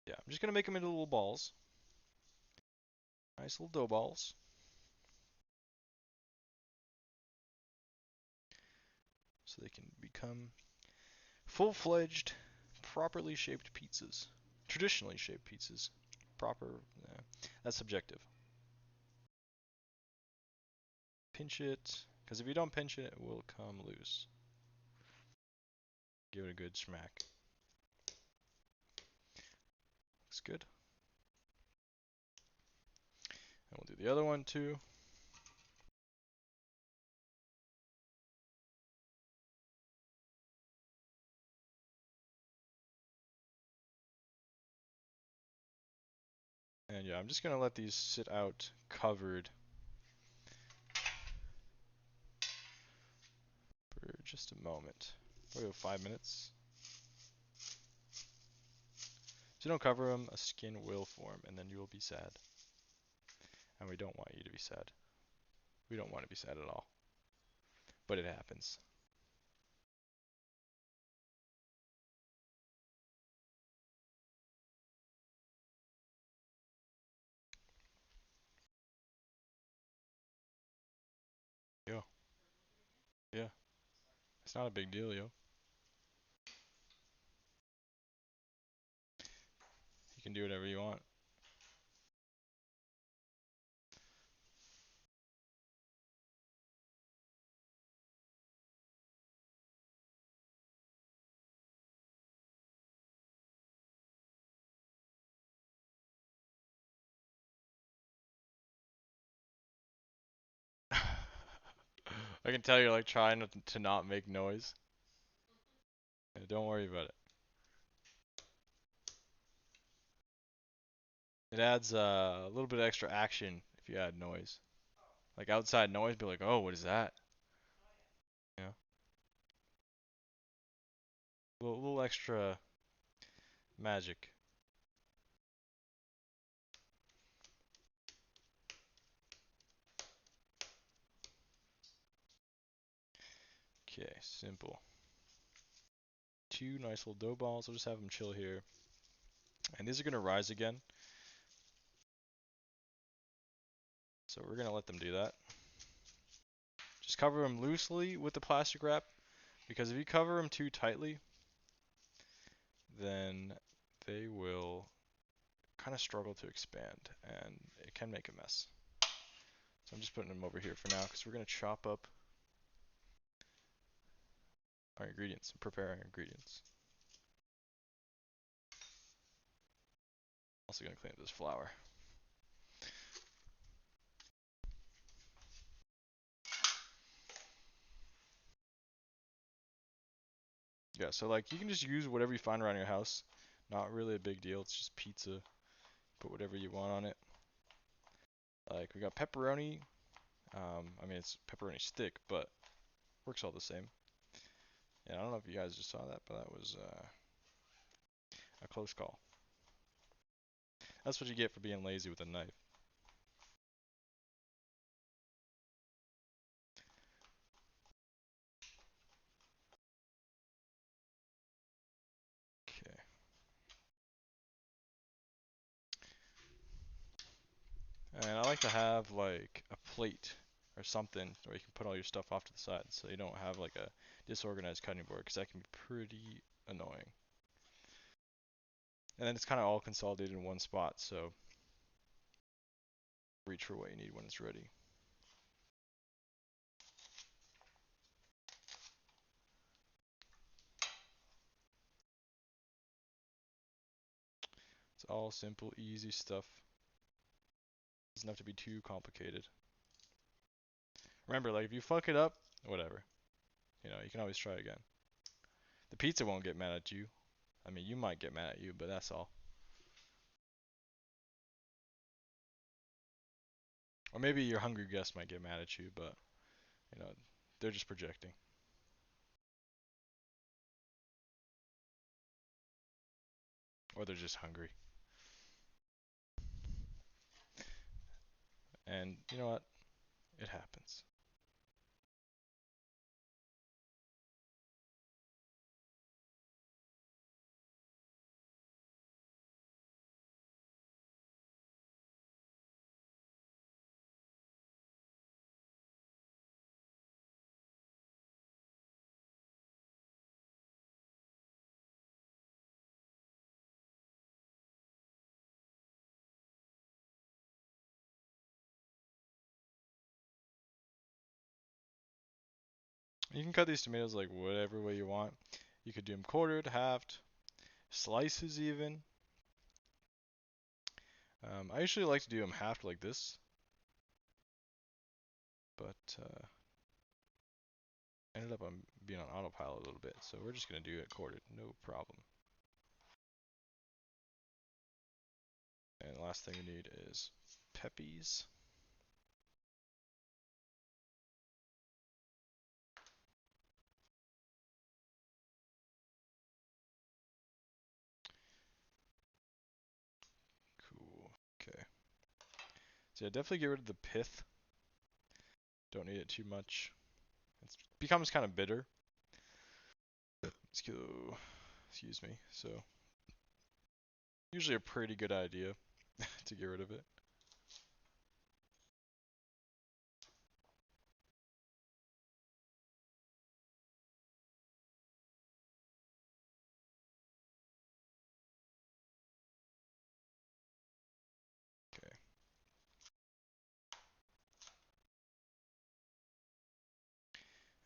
Yeah, I'm just gonna make them into little balls. Nice little dough balls. So they can become full-fledged, properly shaped pizzas. Traditionally shaped pizzas. Proper, that's subjective. Pinch it, because if you don't pinch it, it will come loose. Give it a good smack. Looks good. And we'll do the other one too. And yeah, I'm just gonna let these sit out covered for just a moment. Probably 5 minutes. If you don't cover them, a skin will form, and then you will be sad. And we don't want you to be sad. We don't want to be sad at all. But it happens. Yeah, it's not a big deal, yo. You can do whatever you want. I can tell you're like trying to not make noise. Yeah, don't worry about it. It adds a little bit of extra action if you add noise. Like outside noise, be like, oh, what is that? Yeah, little extra magic. Okay, simple. Two nice little dough balls. I'll just have them chill here. And these are gonna rise again, so we're gonna let them do that. Just cover them loosely with the plastic wrap, because if you cover them too tightly, then they will kind of struggle to expand, and it can make a mess. So I'm just putting them over here for now, because we're gonna chop up our ingredients, prepare our ingredients. Also gonna clean up this flour. Yeah, so like you can just use whatever you find around your house. Not really a big deal. It's just pizza. Put whatever you want on it. Like we got pepperoni. I mean it's pepperoni stick, but works all the same. Yeah, I don't know if you guys just saw that, but that was a close call. That's what you get for being lazy with a knife. Okay. And I like to have like a plate or something where you can put all your stuff off to the side, so you don't have like a disorganized cutting board, because that can be pretty annoying. And then it's kind of all consolidated in one spot, so reach for what you need when it's ready. It's all simple, easy stuff. Doesn't have to be too complicated. Remember, like if you fuck it up, whatever. You know, you can always try again. The pizza won't get mad at you. I mean, you might get mad at you, but that's all. Or maybe your hungry guest might get mad at you, but you know, they're just projecting. Or they're just hungry. And you know what? It happens. You can cut these tomatoes like whatever way you want. You could do them quartered, halved, slices even. I usually like to do them halved like this, but ended up on being on autopilot a little bit, so we're just gonna do it quartered, no problem. And the last thing we need is peppies. Cool. Okay. So yeah, definitely get rid of the pith. Don't need it too much. It becomes kind of bitter. Excuse me. So usually a pretty good idea to get rid of it.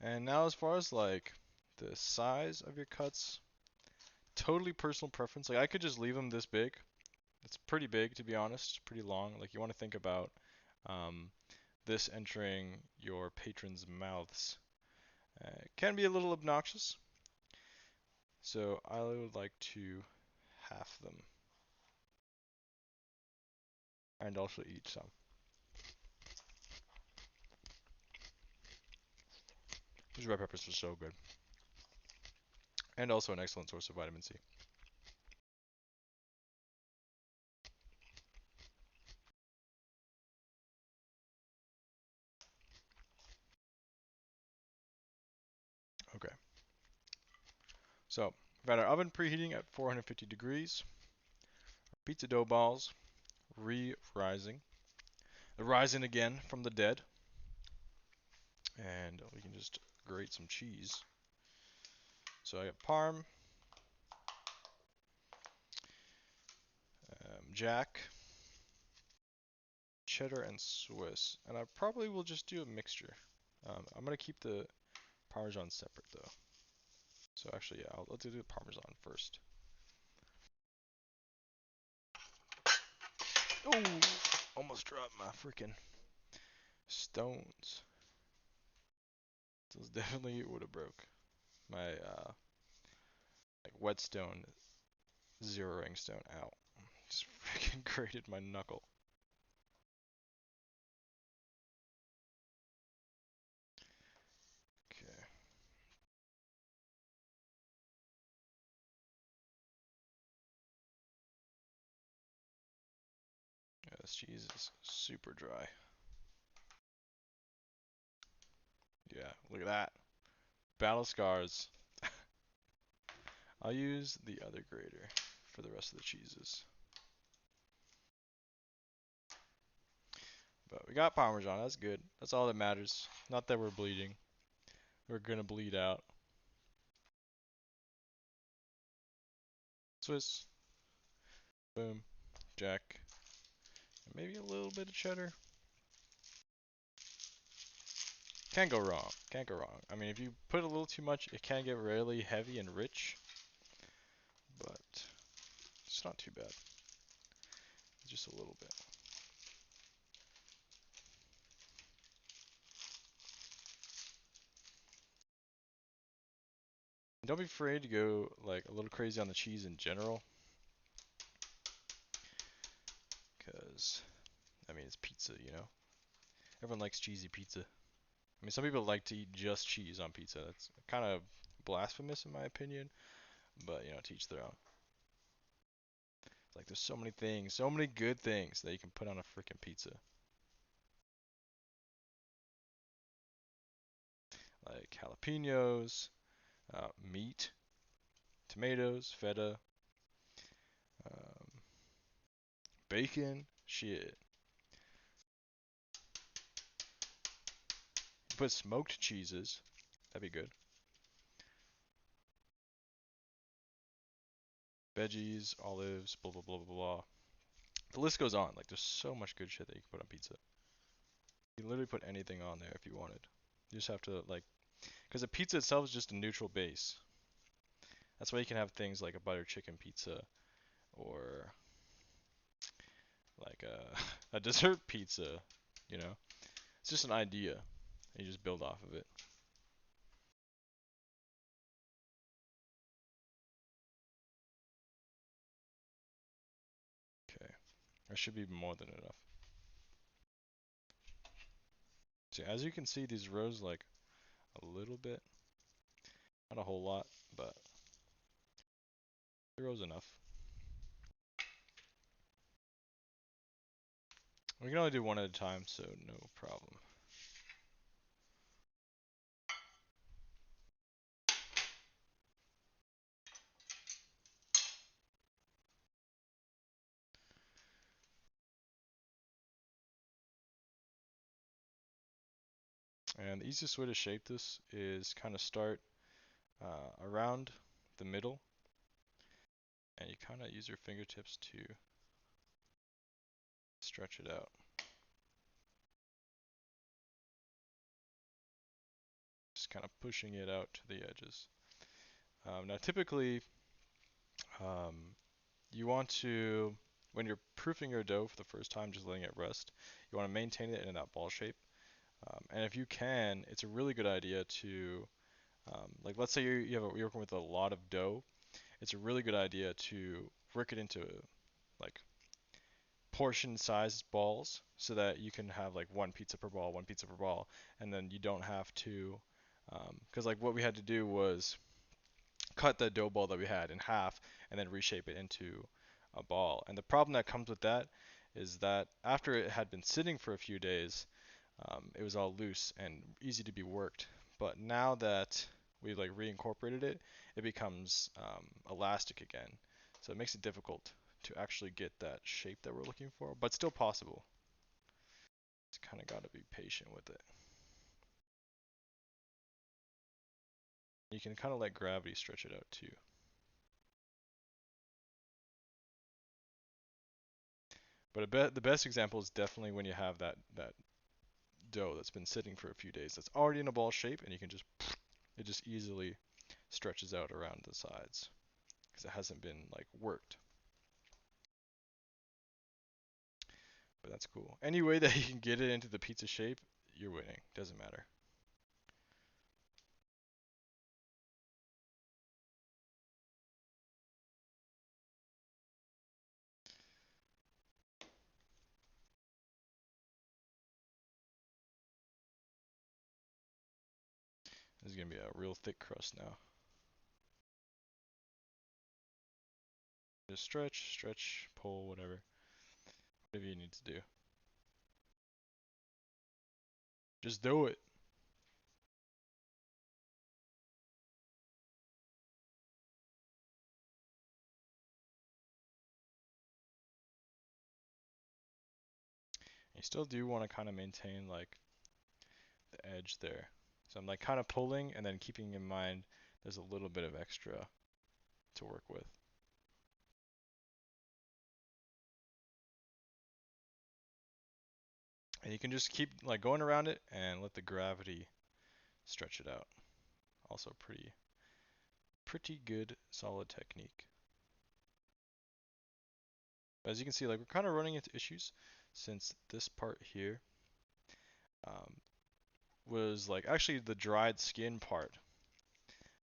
And now as far as like the size of your cuts, totally personal preference. Like I could just leave them this big. It's pretty big to be honest, pretty long. Like you want to think about um, this entering your patrons' mouths. It can be a little obnoxious, so I would like to half them and also eat some. These red peppers are so good, and also an excellent source of vitamin C. Okay, so we've got our oven preheating at 450 degrees. Pizza dough balls re-rising. They're rising again from the dead. And we can just grate some cheese. So I got Parm, Jack, cheddar, and Swiss. And I probably will just do a mixture. I'm going to keep the Parmesan separate though. So actually, yeah, I'll do the Parmesan first. Oh, almost dropped my freaking stones. Those definitely would have broke my like whetstone zeroing stone out. Just freaking grated my knuckle. Okay. Yeah, this cheese is super dry. Yeah, look at that. Battle scars. I'll use the other grater for the rest of the cheeses. But we got Parmesan, that's good. That's all that matters. Not that we're bleeding. We're gonna bleed out. Swiss. Boom. Jack. And maybe a little bit of cheddar. Can't go wrong. Can't go wrong. I mean, if you put a little too much, it can get really heavy and rich. But it's not too bad. Just a little bit. Don't be afraid to go like a little crazy on the cheese in general. Because, I mean, it's pizza, you know? Everyone likes cheesy pizza. I mean, some people like to eat just cheese on pizza. That's kind of blasphemous in my opinion, but you know, to each their own. It's like there's so many things, so many good things that you can put on a freaking pizza. Like jalapenos, meat, tomatoes, feta, um, bacon, shit. Put smoked cheeses, that'd be good. Veggies, olives, blah blah blah blah blah. The list goes on. Like there's so much good shit that you can put on pizza. You can literally put anything on there if you wanted. You just have to like, because the pizza itself is just a neutral base. That's why you can have things like a butter chicken pizza or like a dessert pizza, you know? It's just an idea. And you just build off of it. Okay. That should be more than enough. So as you can see, these rows like a little bit. Not a whole lot, but 3 rows enough. We can only do one at a time, so no problem. And the easiest way to shape this is kind of start around the middle, and you kind of use your fingertips to stretch it out. just kind of pushing it out to the edges. Now typically, um, you want to, when you're proofing your dough for the first time, just letting it rest, you want to maintain it in that ball shape. And if you can, it's a really good idea to, like let's say you're working with a lot of dough, it's a really good idea to work it into like portion sized balls so that you can have like one pizza per ball, and then you don't have to, because like what we had to do was cut the dough ball that we had in half and then reshape it into a ball. And the problem that comes with that is that after it had been sitting for a few days, it was all loose and easy to be worked. But now that we've like reincorporated it, it becomes elastic again. So it makes it difficult to actually get that shape that we're looking for, but still possible. It's kind of got to be patient with it. You can kind of let gravity stretch it out too. But the best example is definitely when you have that dough that's been sitting for a few days that's already in a ball shape, and you can just it just easily stretches out around the sides because it hasn't been like worked. But that's cool. Any way that you can get it into the pizza shape, you're winning. Doesn't matter. This is gonna be a real thick crust now. Just stretch, stretch, pull, whatever. Whatever you need to do. Just do it. You still do want to kind of maintain like the edge there. So I'm like kind of pulling and then keeping in mind there's a little bit of extra to work with. And you can just keep like going around it and let the gravity stretch it out. Also pretty good solid technique. As you can see, like we're kind of running into issues since this part here um, was like actually the dried skin part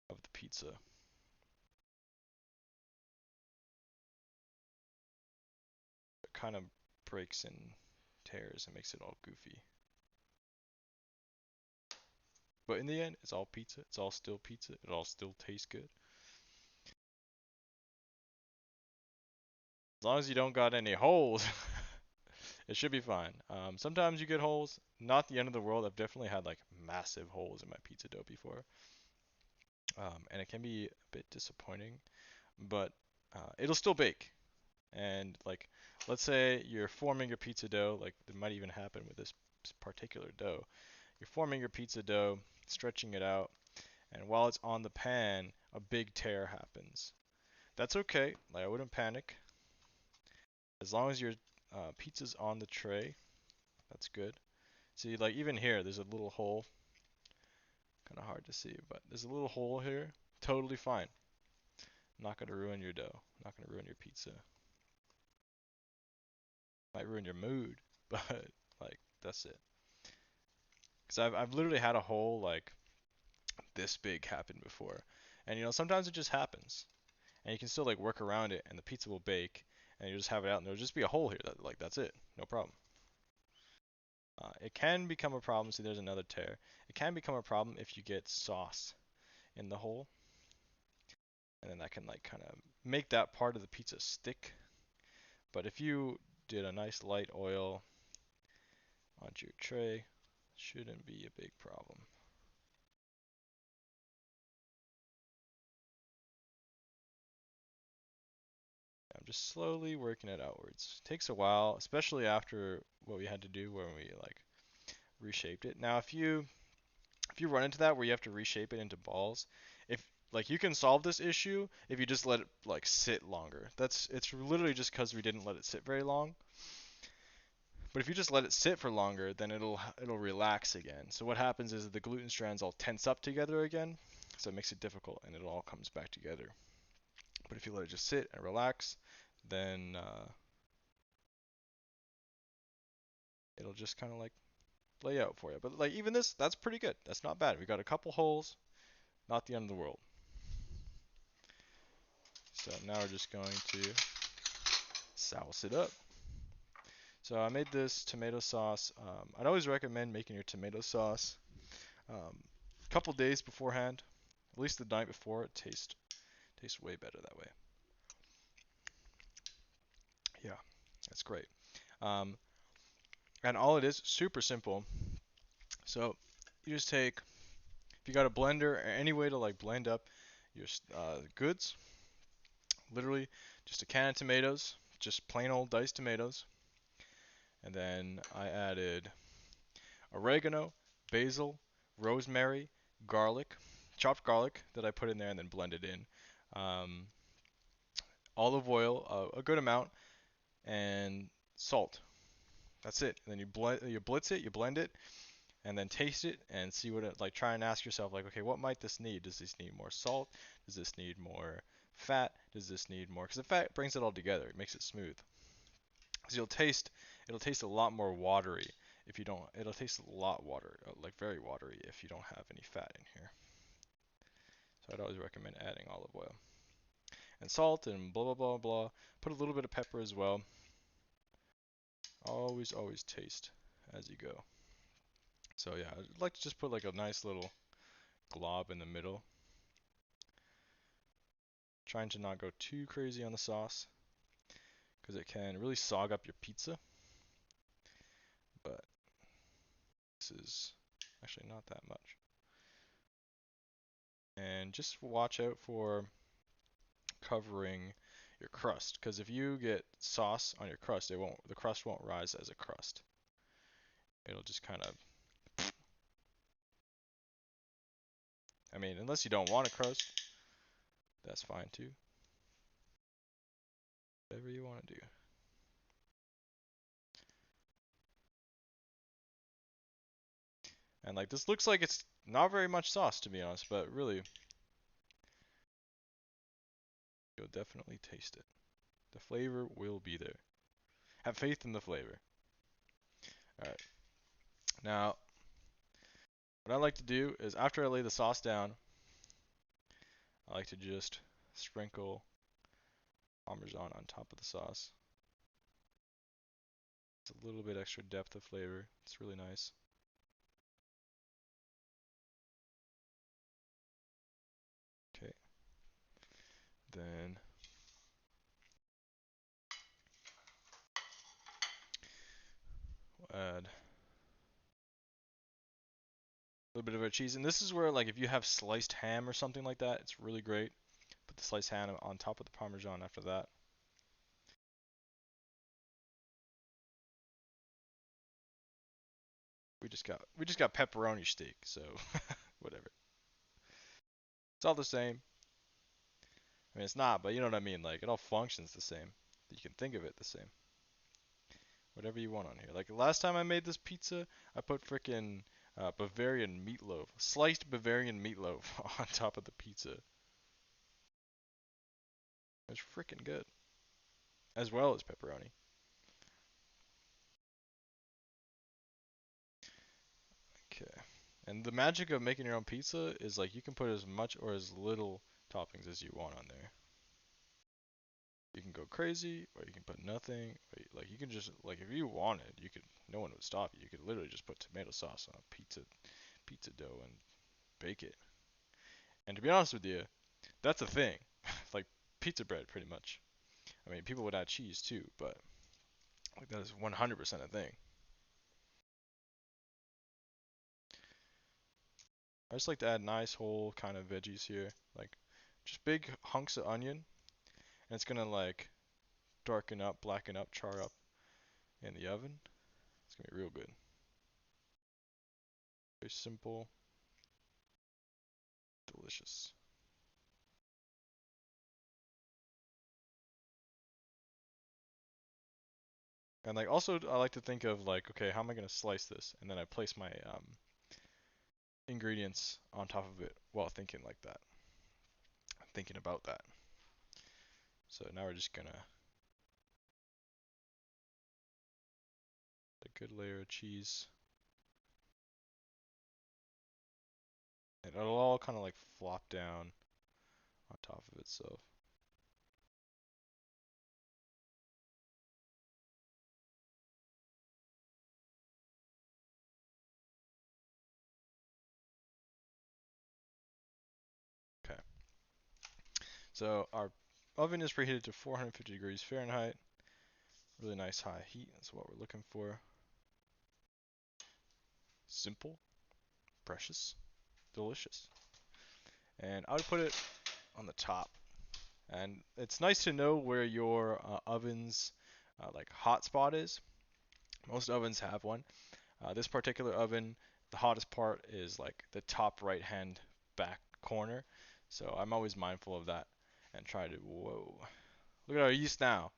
of the pizza. It kind of breaks and tears and makes it all goofy. But in the end, it's all pizza. It's all still pizza. It all still tastes good. As long as you don't got any holes, it should be fine. Sometimes you get holes. Not the end of the world. I've definitely had like massive holes in my pizza dough before. And it can be a bit disappointing, but it'll still bake. And like, let's say you're forming your pizza dough, like it might even happen with this particular dough. You're forming your pizza dough, stretching it out, and while it's on the pan, a big tear happens. That's okay. Like I wouldn't panic. As long as your pizza's on the tray, that's good. See, like even here, there's a little hole. Kind of hard to see, but there's a little hole here. Totally fine. Not gonna ruin your dough. Not gonna ruin your pizza. Might ruin your mood, but like that's it. Because I've literally had a hole like this big happen before, and you know sometimes it just happens, and you can still like work around it, and the pizza will bake, and you just have it out, and there'll just be a hole here. That like that's it, no problem. It can become a problem. See, there's another tear. It can become a problem if you get sauce in the hole, and then that can like kind of make that part of the pizza stick. But if you did a nice light oil onto your tray, shouldn't be a big problem. I'm just slowly working it outwards. Takes a while, especially after what we had to do when we like reshaped it. Now, if you run into that where you have to reshape it into balls, if like you can solve this issue if you just let it like sit longer. It's literally just because we didn't let it sit very long. But if you just let it sit for longer, then it'll relax again. So what happens is the gluten strands all tense up together again, so it makes it difficult, and it all comes back together. But if you let it just sit and relax, then it'll just kind of like lay out for you. But like even this, that's pretty good. That's not bad. We got a couple holes, not the end of the world. So now we're just going to sauce it up. So I made this tomato sauce. I'd always recommend making your tomato sauce a couple days beforehand, at least the night before. It tastes way better that way. Yeah, that's great. Um, and all it is, super simple. So you just take, if you got a blender or any way to like blend up your goods, literally just a can of tomatoes, just plain old diced tomatoes. And then I added oregano, basil, rosemary, garlic, chopped garlic that I put in there and then blended in. Um, Olive oil, a good amount, and salt. That's it. And then you blitz it, you blend it, and then taste it and see what it like. Try and ask yourself like, okay, what might this need? Does this need more salt? Does this need more fat? Does this need more? Because the fat brings it all together. It makes it smooth. So it'll taste a lot more watery if you don't. It'll taste a lot water, like very watery if you don't have any fat in here. So I'd always recommend adding olive oil and salt and blah blah blah blah. Put a little bit of pepper as well. Always taste as you go. So yeah, I'd like to just put like a nice little glob in the middle. Trying to not go too crazy on the sauce because it can really sog up your pizza. But this is actually not that much. And just watch out for covering your crust, because if you get sauce on your crust, the crust won't rise as a crust. It'll just kind of, I mean, unless you don't want a crust, that's fine too. Whatever you want to do. And like this looks like it's not very much sauce to be honest, but really you'll definitely taste it. The flavor will be there. Have faith in the flavor. Alright. Now, what I like to do is after I lay the sauce down, I like to just sprinkle Parmesan on top of the sauce. It's a little bit extra depth of flavor. It's really nice. Okay. Then we'll add a little bit of our cheese. And this is where like if you have sliced ham or something like that, it's really great. Put the sliced ham on top of the Parmesan after that. We just got pepperoni steak, so whatever. It's all the same. I mean, it's not, but you know what I mean. Like, it all functions the same. You can think of it the same. Whatever you want on here. Like, last time I made this pizza, I put frickin' Bavarian meatloaf. Sliced Bavarian meatloaf on top of the pizza. It's frickin' good. As well as pepperoni. Okay. And the magic of making your own pizza is, like, you can put as much or as little toppings as you want on there. You can go crazy, or you can put nothing. Or like you can just like if you wanted, you could. No one would stop you. You could literally just put tomato sauce on a pizza dough and bake it. And to be honest with you, that's a thing. Like pizza bread, pretty much. I mean, people would add cheese too, but like that is 100% a thing. I just like to add nice whole kind of veggies here, like just big hunks of onion, and it's gonna like darken up, blacken up, char up in the oven. It's gonna be real good. Very simple, delicious. And like also I like to think of like, okay, how am I gonna slice this? And then I place my ingredients on top of it while thinking like that, thinking about that. So now we're just gonna a good layer of cheese, and it'll all kind of like flop down on top of itself. Okay. So our oven is preheated to 450 degrees Fahrenheit. Really nice high heat. That's what we're looking for. Simple, precious, delicious. And I would put it on the top. And it's nice to know where your oven's like hot spot is. Most ovens have one. This particular oven, the hottest part is like the top right hand back corner. So I'm always mindful of that and try to, whoa. Look at our yeast now.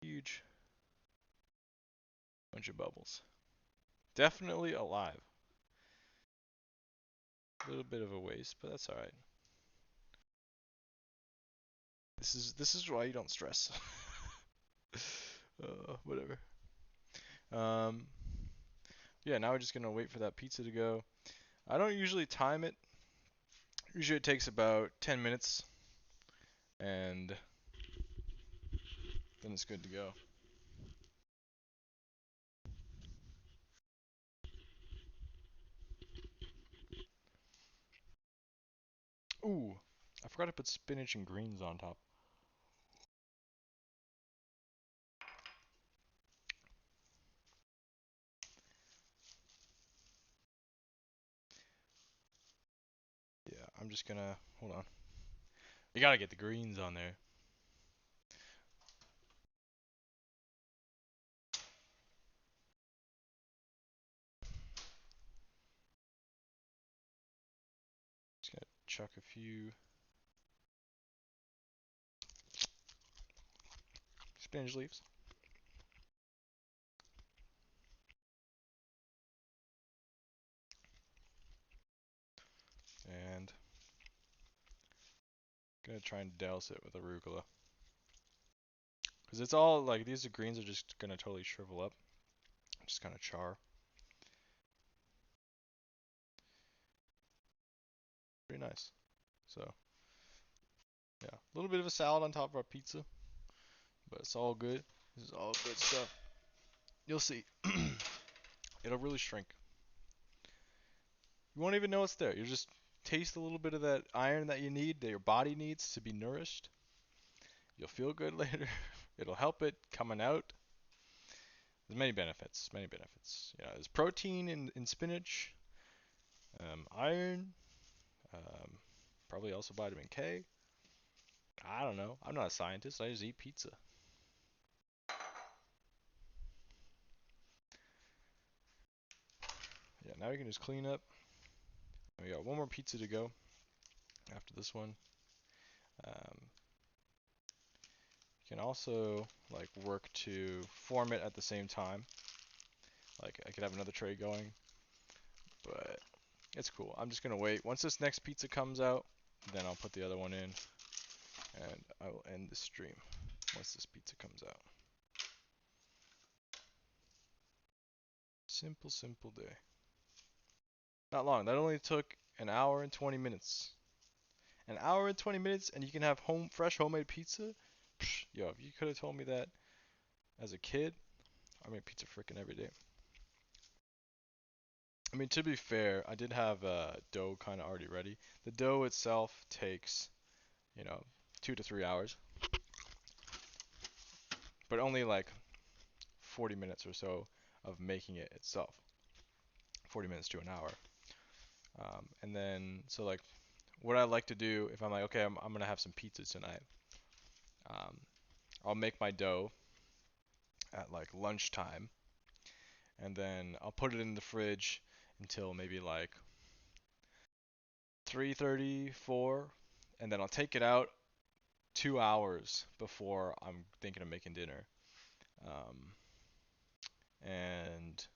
Huge bunch of bubbles. Definitely alive. A little bit of a waste, but that's alright. This is why you don't stress. Whatever. Um, yeah, now we're just gonna wait for that pizza to go. I don't usually time it. Usually it takes about 10 minutes, and then it's good to go. Ooh, I forgot to put spinach and greens on top. Yeah, I'm just gonna, hold on. You gotta get the greens on there. Just gonna chuck a few spinach leaves. And gonna try and douse it with arugula. Because it's all, like, these greens are just gonna totally shrivel up. Just kind of char. Pretty nice. So, yeah. A little bit of a salad on top of our pizza. But it's all good. This is all good stuff. You'll see. It'll really shrink. You won't even know it's there. You'll just taste a little bit of that iron that you need, that your body needs to be nourished. You'll feel good later. It'll help it coming out. There's many benefits. Many benefits. Yeah, there's protein in spinach, iron, um, probably also vitamin K. I don't know. I'm not a scientist. I just eat pizza. Yeah, now we can just clean up. We got one more pizza to go after this one. Um, you can also like work to form it at the same time. Like I could have another tray going, but it's cool. I'm just gonna wait. Once this next pizza comes out, then I'll put the other one in, and I will end the stream once this pizza comes out. Simple, simple day. Not long. That only took an hour and 20 minutes. An hour and 20 minutes, and you can have fresh homemade pizza. Psh, yo, if you could have told me that as a kid, I made pizza frickin' every day. I mean, to be fair, I did have dough kind of already ready. The dough itself takes, 2 to 3 hours, but only like 40 minutes or so of making it itself. 40 minutes to an hour. And then, so like, what I like to do if I'm like, okay, I'm gonna have some pizza tonight. Um, I'll make my dough at like lunchtime, and then I'll put it in the fridge until maybe like 3:30, 4, and then I'll take it out 2 hours before I'm thinking of making dinner. Um, and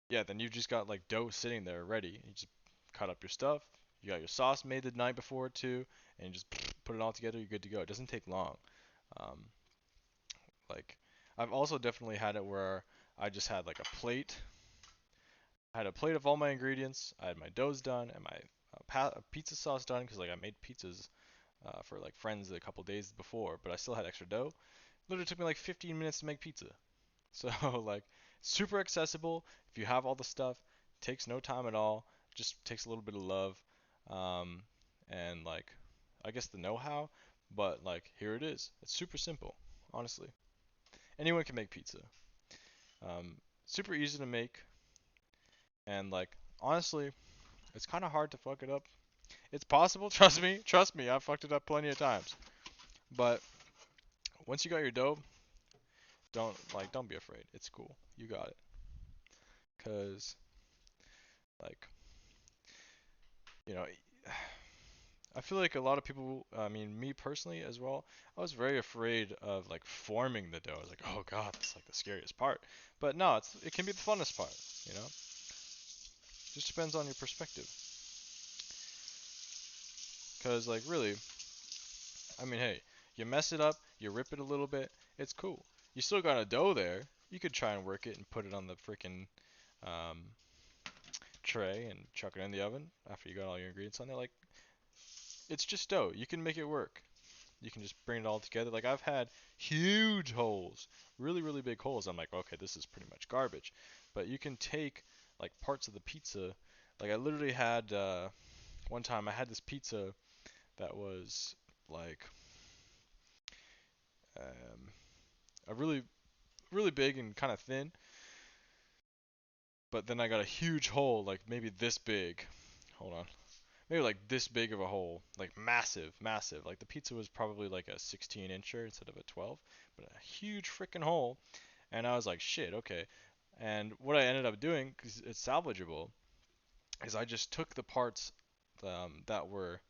yeah, then you've just got like dough sitting there ready. You just cut up your stuff. You got your sauce made the night before too, and you just put it all together. You're good to go. It doesn't take long. Um, like I've also definitely had it where I just had like a plate. I had a plate of all my ingredients. I had my doughs done and my pizza sauce done because like I made pizzas for like friends a couple days before, but I still had extra dough. Literally took me like 15 minutes to make pizza. So like super accessible if you have all the stuff. Takes no time at all. Just takes a little bit of love, um, and like I guess the know-how. But like here it is. It's super simple, honestly. Anyone can make pizza. Um, Super easy to make, and like honestly, it's kind of hard to fuck it up. It's possible. Trust me. Trust me. I've fucked it up plenty of times. But once you got your dough, don't be afraid. It's cool. You got it. Cause like you know, I feel like a lot of people, I mean, me personally as well, I was very afraid of like forming the dough. I was like, oh god, that's like the scariest part. But no, it can be the funnest part, you know? Just depends on your perspective. Cause like really, I mean, hey, you mess it up, you rip it a little bit, it's cool. You still got a dough there. You could try and work it and put it on the freaking um, tray and chuck it in the oven after you got all your ingredients on there. Like, it's just dough. You can make it work. You can just bring it all together. Like I've had huge holes, really, really big holes. I'm like, okay, this is pretty much garbage. But you can take like parts of the pizza. Like I literally had one time I had this pizza that was like um, a really, really big and kind of thin. But then I got a huge hole, like maybe this big. Hold on. Maybe like this big of a hole, like massive, massive. Like the pizza was probably like a 16 incher instead of a 12, but a huge freaking hole. And I was like, shit, okay. And what I ended up doing, because it's salvageable, is I just took the parts that were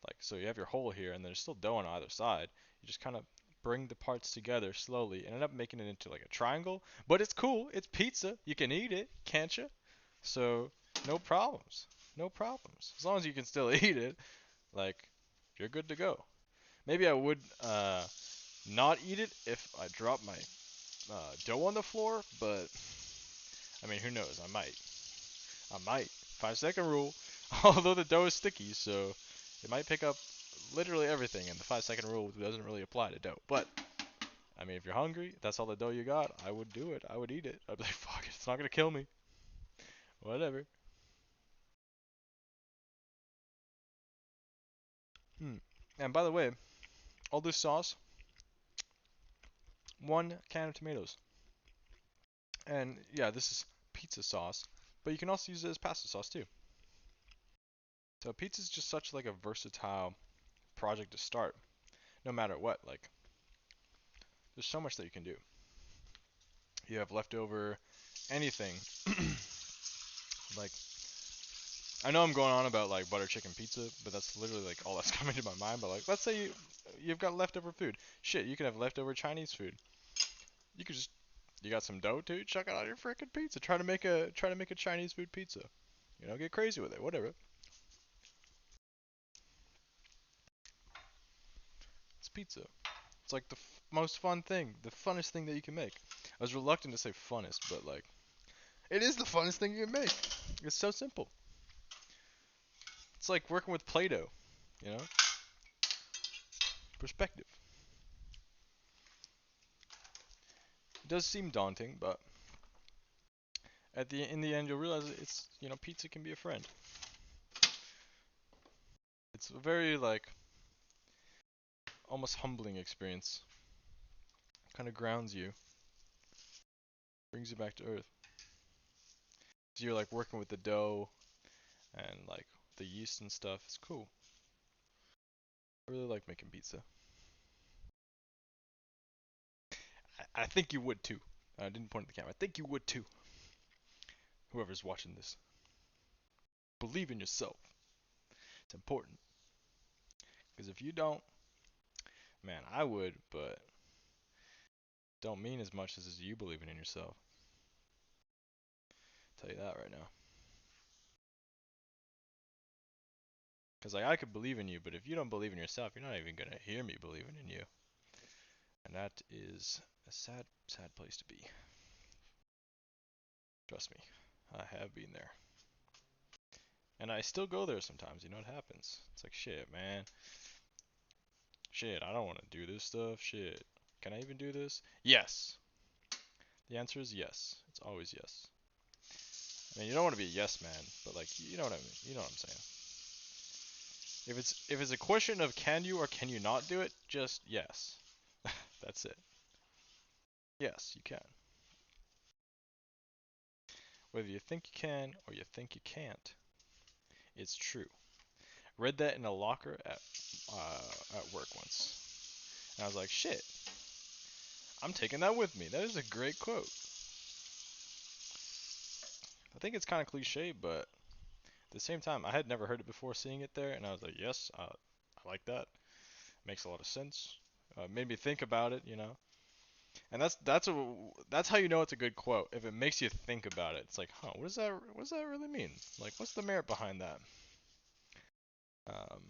like, so you have your hole here, and there's still dough on either side. You just kind of bring the parts together slowly, and end up making it into like a triangle. But it's cool. It's pizza. You can eat it, can't you? So no problems. No problems. As long as you can still eat it, like you're good to go. Maybe I would not eat it if I dropped my dough on the floor, but I mean, who knows? I might. I might. 5 second rule. Although the dough is sticky, so it might pick up literally everything, and the 5 second rule doesn't really apply to dough. But I mean, if you're hungry, that's all the dough you got. I would do it. I would eat it. I'd be like, fuck it, it's not gonna kill me. Whatever. Hmm. And by the way, all this sauce, 1 can of tomatoes. And yeah, this is pizza sauce, but you can also use it as pasta sauce too. So pizza is just such like a versatile project to start, no matter what. Like, there's so much that you can do. You have leftover anything. Like, I know I'm going on about like butter chicken pizza, but that's literally like all that's coming to my mind. But like, let's say you've got leftover food. Shit, you can have leftover Chinese food. You could just you got some dough too. Chuck it on your freaking pizza. Try to make a Chinese food pizza. You know, get crazy with it. Whatever. It's pizza. It's like the most fun thing, the funnest thing that you can make. I was reluctant to say funnest, but like, it is the funnest thing you can make. It's so simple. It's like working with Play-Doh, you know? Perspective. It does seem daunting, but in the end, you'll realize it's pizza can be a friend. It's a very like almost humbling experience. Kind of grounds you, brings you back to earth. So you're like working with the dough and like the yeast and stuff. It's cool. I really like making pizza. I think you would too. I didn't point at the camera. I think you would too. Whoever's watching this, believe in yourself. It's important. Because if you don't, man, I would, but don't mean as much as you believing in yourself. I'll tell you that right now. Because like I could believe in you, but if you don't believe in yourself, you're not even gonna hear me believing in you. And that is a sad, sad place to be. Trust me, I have been there. And I still go there sometimes, you know what happens. It's like, shit, man. Shit, I don't want to do this stuff. Shit. Can I even do this? Yes. The answer is yes. It's always yes. I mean, you don't want to be a yes man, but like, you know what I mean. You know what I'm saying. If it's a question of can you or can you not do it, just yes. That's it. Yes, you can. Whether you think you can or you think you can't, it's true. Read that in a locker at work once, and I was like, shit. I'm taking that with me. That is a great quote. I think it's kind of cliche, but at the same time, I had never heard it before seeing it there, and I was like, yes, I like that. Makes a lot of sense. Made me think about it, you know. And that's how you know it's a good quote. If it makes you think about it, it's like, huh, what does that really mean? Like, what's the merit behind that? Um,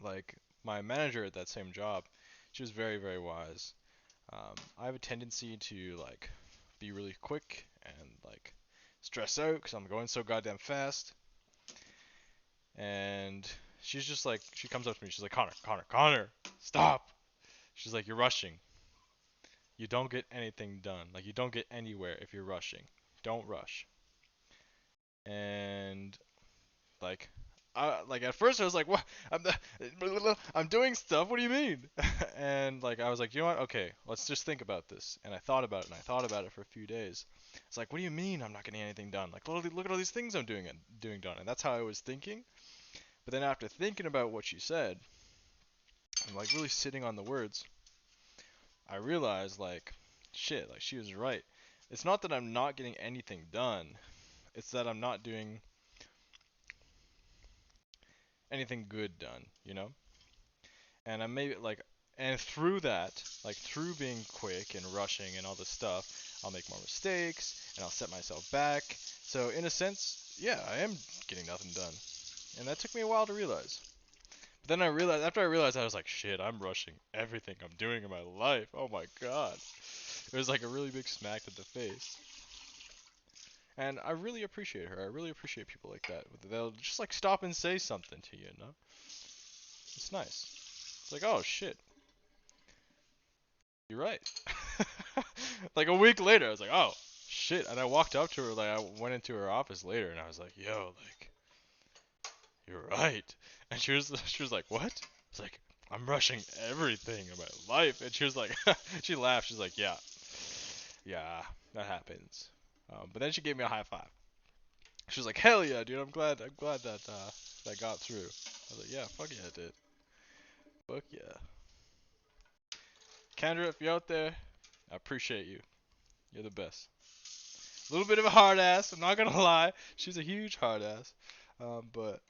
like my manager at that same job, she was very, very wise. I have a tendency to like be really quick and like stress out because I'm going so goddamn fast. And she's just like, she comes up to me, she's like, Connor, stop. She's like, you're rushing. You don't get anything done. Like you don't get anywhere if you're rushing. Don't rush. And like like at first I was like, what? I'm doing stuff. What do you mean? And like I was like, you know what? Okay, let's just think about this. And I thought about it, and I thought about it for a few days. It's like, what do you mean I'm not getting anything done? Like, look at all these things I'm doing done. And that's how I was thinking. But then after thinking about what she said, and like really sitting on the words, I realized like, shit, like she was right. It's not that I'm not getting anything done. It's that I'm not doing anything good done, you know? And I made it like, and through that, like through being quick and rushing and all this stuff, I'll make more mistakes and I'll set myself back. So in a sense, yeah, I am getting nothing done. And that took me a while to realize. But then I realized, after I realized, I was like, shit, I'm rushing everything I'm doing in my life. Oh my god. It was like a really big smack to the face. And I really appreciate her. I really appreciate people like that. They'll just like stop and say something to you, you know? It's nice. It's like, oh shit, you're right. Like a week later, I was like, oh shit, and I walked up to her, like I went into her office later, and I was like, yo, like, you're right. And she was like, what? I was like, I'm rushing everything in my life, and she was like, she laughed. She's like, yeah, that happens. But then she gave me a high five. She was like, hell yeah, dude, I'm glad that that got through. I was like, yeah, fuck yeah, it did. Fuck yeah. Kendra, if you're out there, I appreciate you. You're the best. A little bit of a hard ass, I'm not gonna lie. She's a huge hard ass. But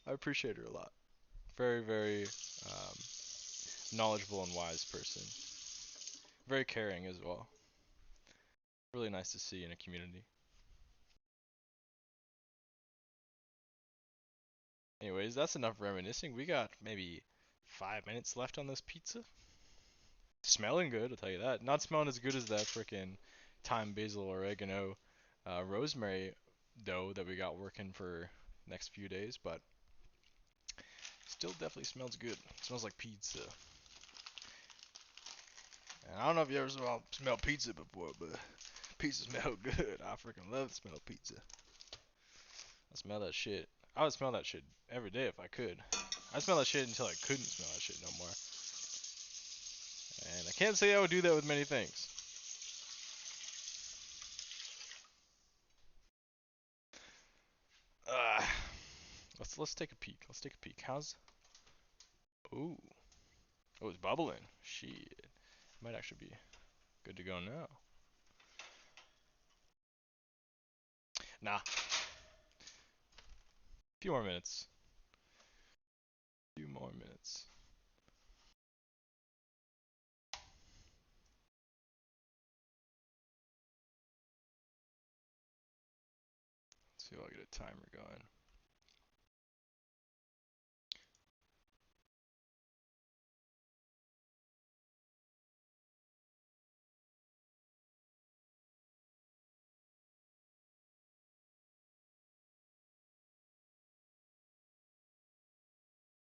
I appreciate her a lot. Very, very knowledgeable and wise person. Very caring as well. Really nice to see in a community. Anyways, that's enough reminiscing. We got maybe 5 minutes left on this pizza. Smelling good, I'll tell you that. Not smelling as good as that frickin' thyme, basil, oregano, rosemary dough that we got working for next few days, but still definitely smells good. Smells like pizza. And I don't know if you ever smelled pizza before, but pizza smell good. I freaking love the smell of pizza. I smell that shit. I would smell that shit every day if I could. I smell that shit until I couldn't smell that shit no more. And I can't say I would do that with many things. Uh, let's take a peek. Let's take a peek. How's? Ooh, oh, it's bubbling. Shit, might actually be good to go now. Nah, few more minutes. Few more minutes. See if I'll get a timer going.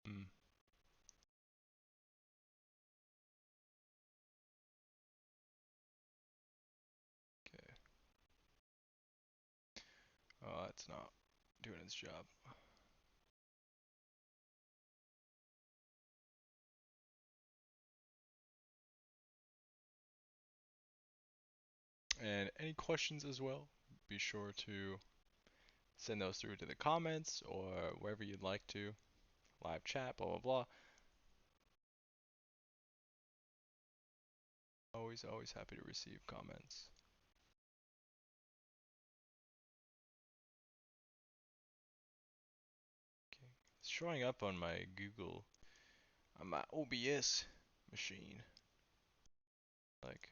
Hmm. Okay. Oh, that's not doing its job. And any questions as well, be sure to send those through to the comments or wherever you'd like to. Live chat, blah blah blah. Always happy to receive comments. Okay. It's showing up on my Google, on my OBS machine. Like,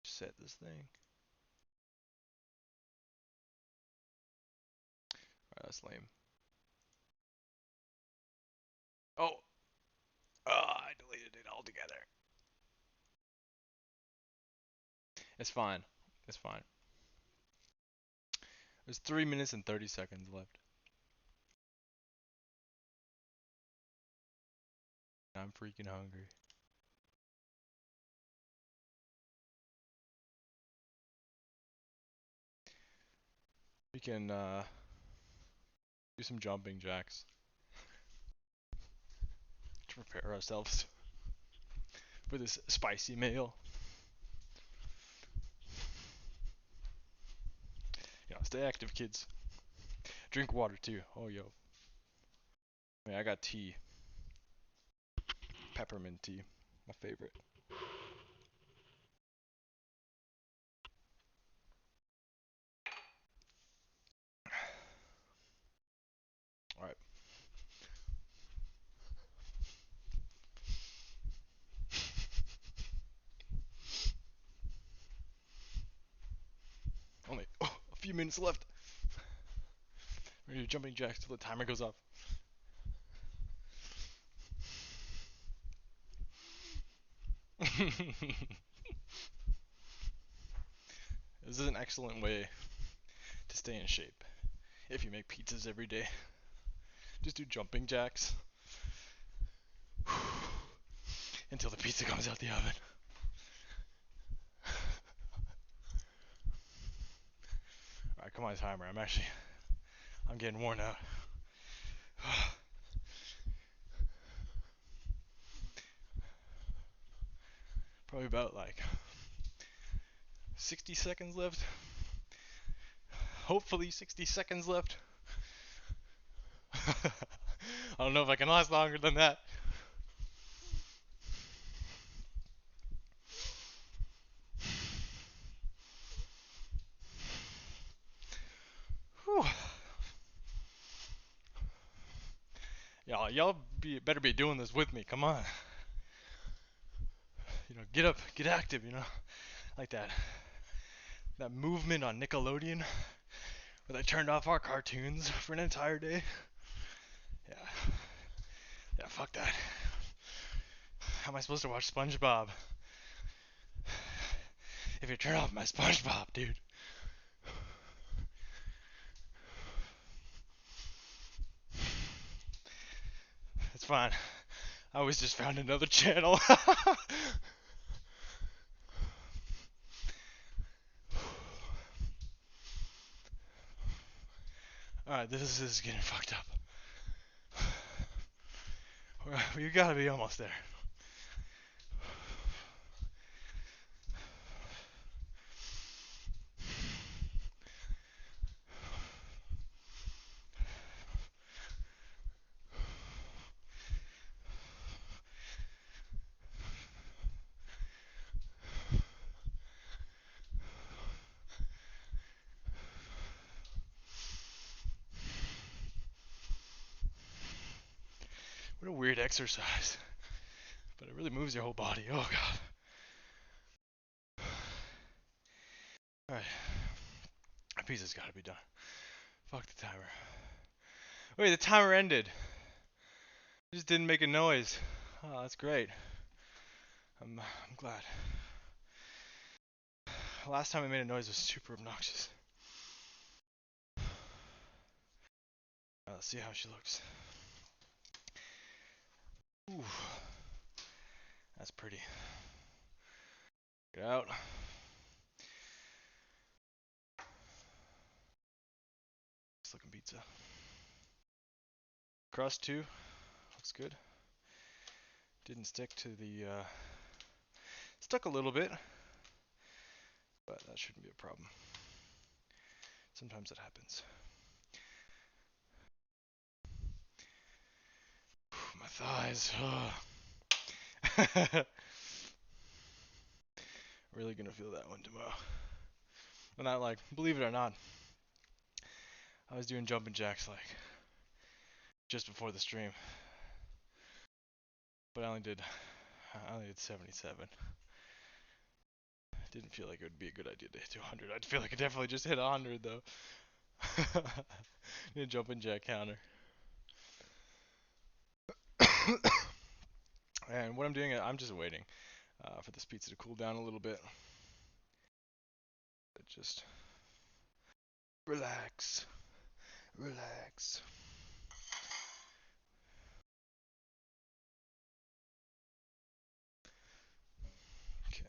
set this thing. Alright, that's lame. Oh! I deleted it altogether. It's fine. It's fine. There's 3 minutes and 30 seconds left. I'm freaking hungry. We can do some jumping jacks to prepare ourselves for this spicy meal. Stay active, kids. Drink water too. Oh, yo. I mean, I got tea. Peppermint tea. My favorite. Alright. Only a few minutes left. We're gonna do jumping jacks till the timer goes off. This is an excellent way to stay in shape. If you make pizzas every day, just do jumping jacks until the pizza comes out the oven. Alright, come on, timer. I'm getting worn out. Probably about like 60 seconds left. Hopefully 60 seconds left. I don't know if I can last longer than that. Whew. Y'all better be doing this with me. Come on. Get up, get active. Like that movement on Nickelodeon where they turned off our cartoons for an entire day. Yeah, fuck that. How am I supposed to watch SpongeBob if you turn off my SpongeBob, dude? It's fine. I always just found another channel. Alright, this is getting fucked up. We gotta be almost there. What a weird exercise. But it really moves your whole body. Oh god. Alright. Pizza's gotta be done. Fuck the timer. Wait, the timer ended. It just didn't make a noise. Oh, that's great. I'm glad. Last time I made a noise was super obnoxious. Let's see how she looks. Ooh, that's pretty. Get out. Nice looking pizza. Crust too. Looks good. Didn't stick to the, stuck a little bit, but that shouldn't be a problem. Sometimes it happens. My thighs. Really gonna feel that one tomorrow. And I like, believe it or not, I was doing jumping jacks like just before the stream, but I only did 77. Didn't feel like it would be a good idea to hit 200. I'd feel like I definitely just hit 100 though. Need a jumping jack counter. And what I'm doing, I'm just waiting for this pizza to cool down a little bit. Just relax, relax. Okay.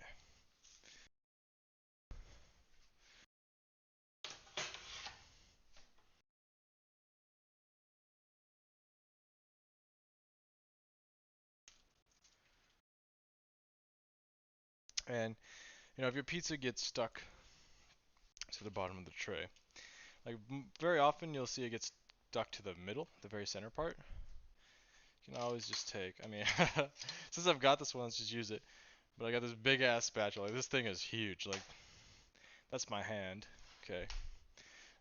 And you know, if your pizza gets stuck to the bottom of the tray, like very often you'll see it gets stuck to the middle, the very center part. You can always just take, I mean, since I've got this one, let's just use it. But I got this big ass spatula. Like, this thing is huge. Like, that's my hand. Okay.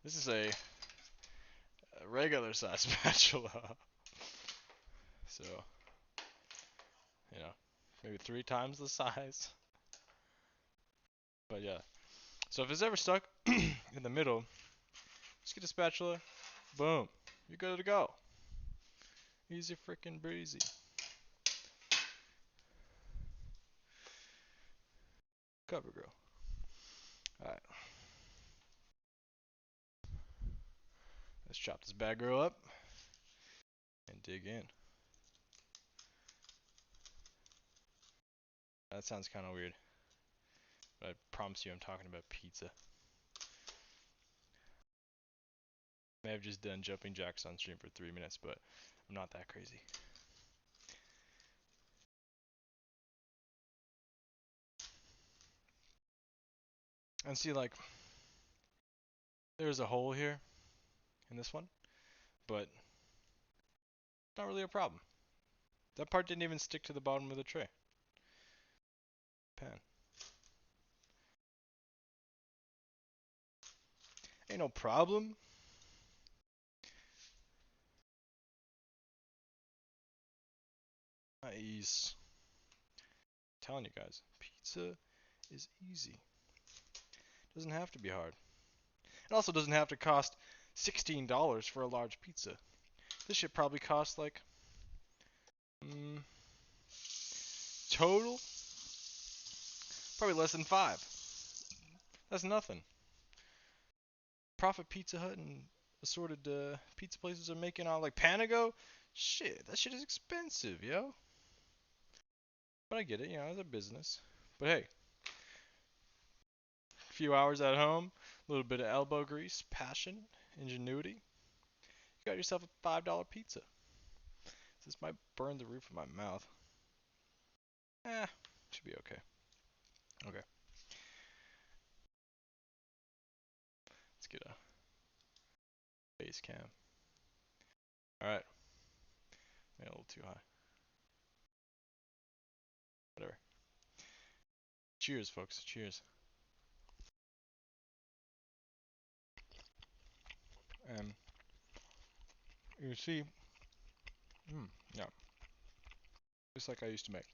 This is a regular size spatula. So, you know, maybe 3 times the size. But yeah. So if it's ever stuck in the middle, just get a spatula. Boom. You're good to go. Easy freaking breezy. Cover girl. Alright. Let's chop this bad girl up and dig in. That sounds kind of weird. But I promise you I'm talking about pizza. May have just done jumping jacks on stream for 3 minutes, but I'm not that crazy. And see, like, there's a hole here in this one, but not really a problem. That part didn't even stick to the bottom of the tray. Pan. Ain't no problem. Nice. Telling you guys, pizza is easy. Doesn't have to be hard. It also doesn't have to cost $16 for a large pizza. This shit probably costs like total probably less than 5. That's nothing. Profit Pizza Hut and assorted pizza places are making on like Panago. Shit, that shit is expensive, yo. But I get it, you know, it's a business. But hey, a few hours at home, a little bit of elbow grease, passion, ingenuity. You got yourself a $5 pizza. This might burn the roof of my mouth. Should be okay. Okay. Let's get a base cam. Alright. Made it a little too high. Whatever. Cheers, folks. Cheers. And you see, yeah, just like I used to make.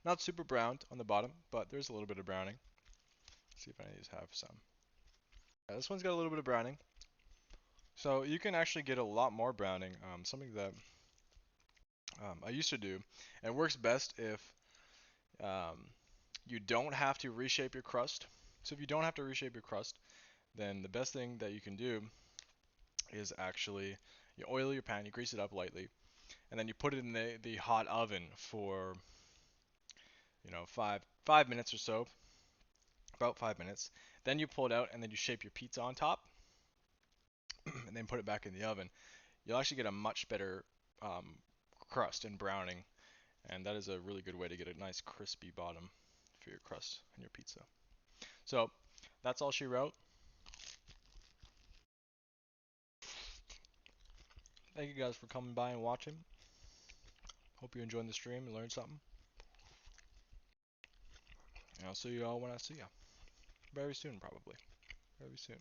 Not super browned on the bottom, but there's a little bit of browning. See if any of these have some. Yeah, this one's got a little bit of browning. So you can actually get a lot more browning. Something that I used to do, and it works best if um, you don't have to reshape your crust. So if you don't have to reshape your crust, then the best thing that you can do is actually you oil your pan, you grease it up lightly, and then you put it in the hot oven for 5 minutes or so, about 5 minutes. Then you pull it out and then you shape your pizza on top, and then put it back in the oven. You'll actually get a much better um, crust and browning, and that is a really good way to get a nice crispy bottom for your crust and your pizza. So that's all she wrote. Thank you guys for coming by and watching. Hope you enjoyed the stream and learned something. And I'll see you all when I see you. Very soon, probably. Very soon.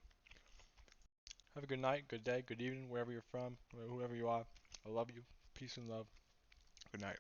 Have a good night, good day, good evening, wherever you're from, whoever you are. I love you. Peace and love. Good night.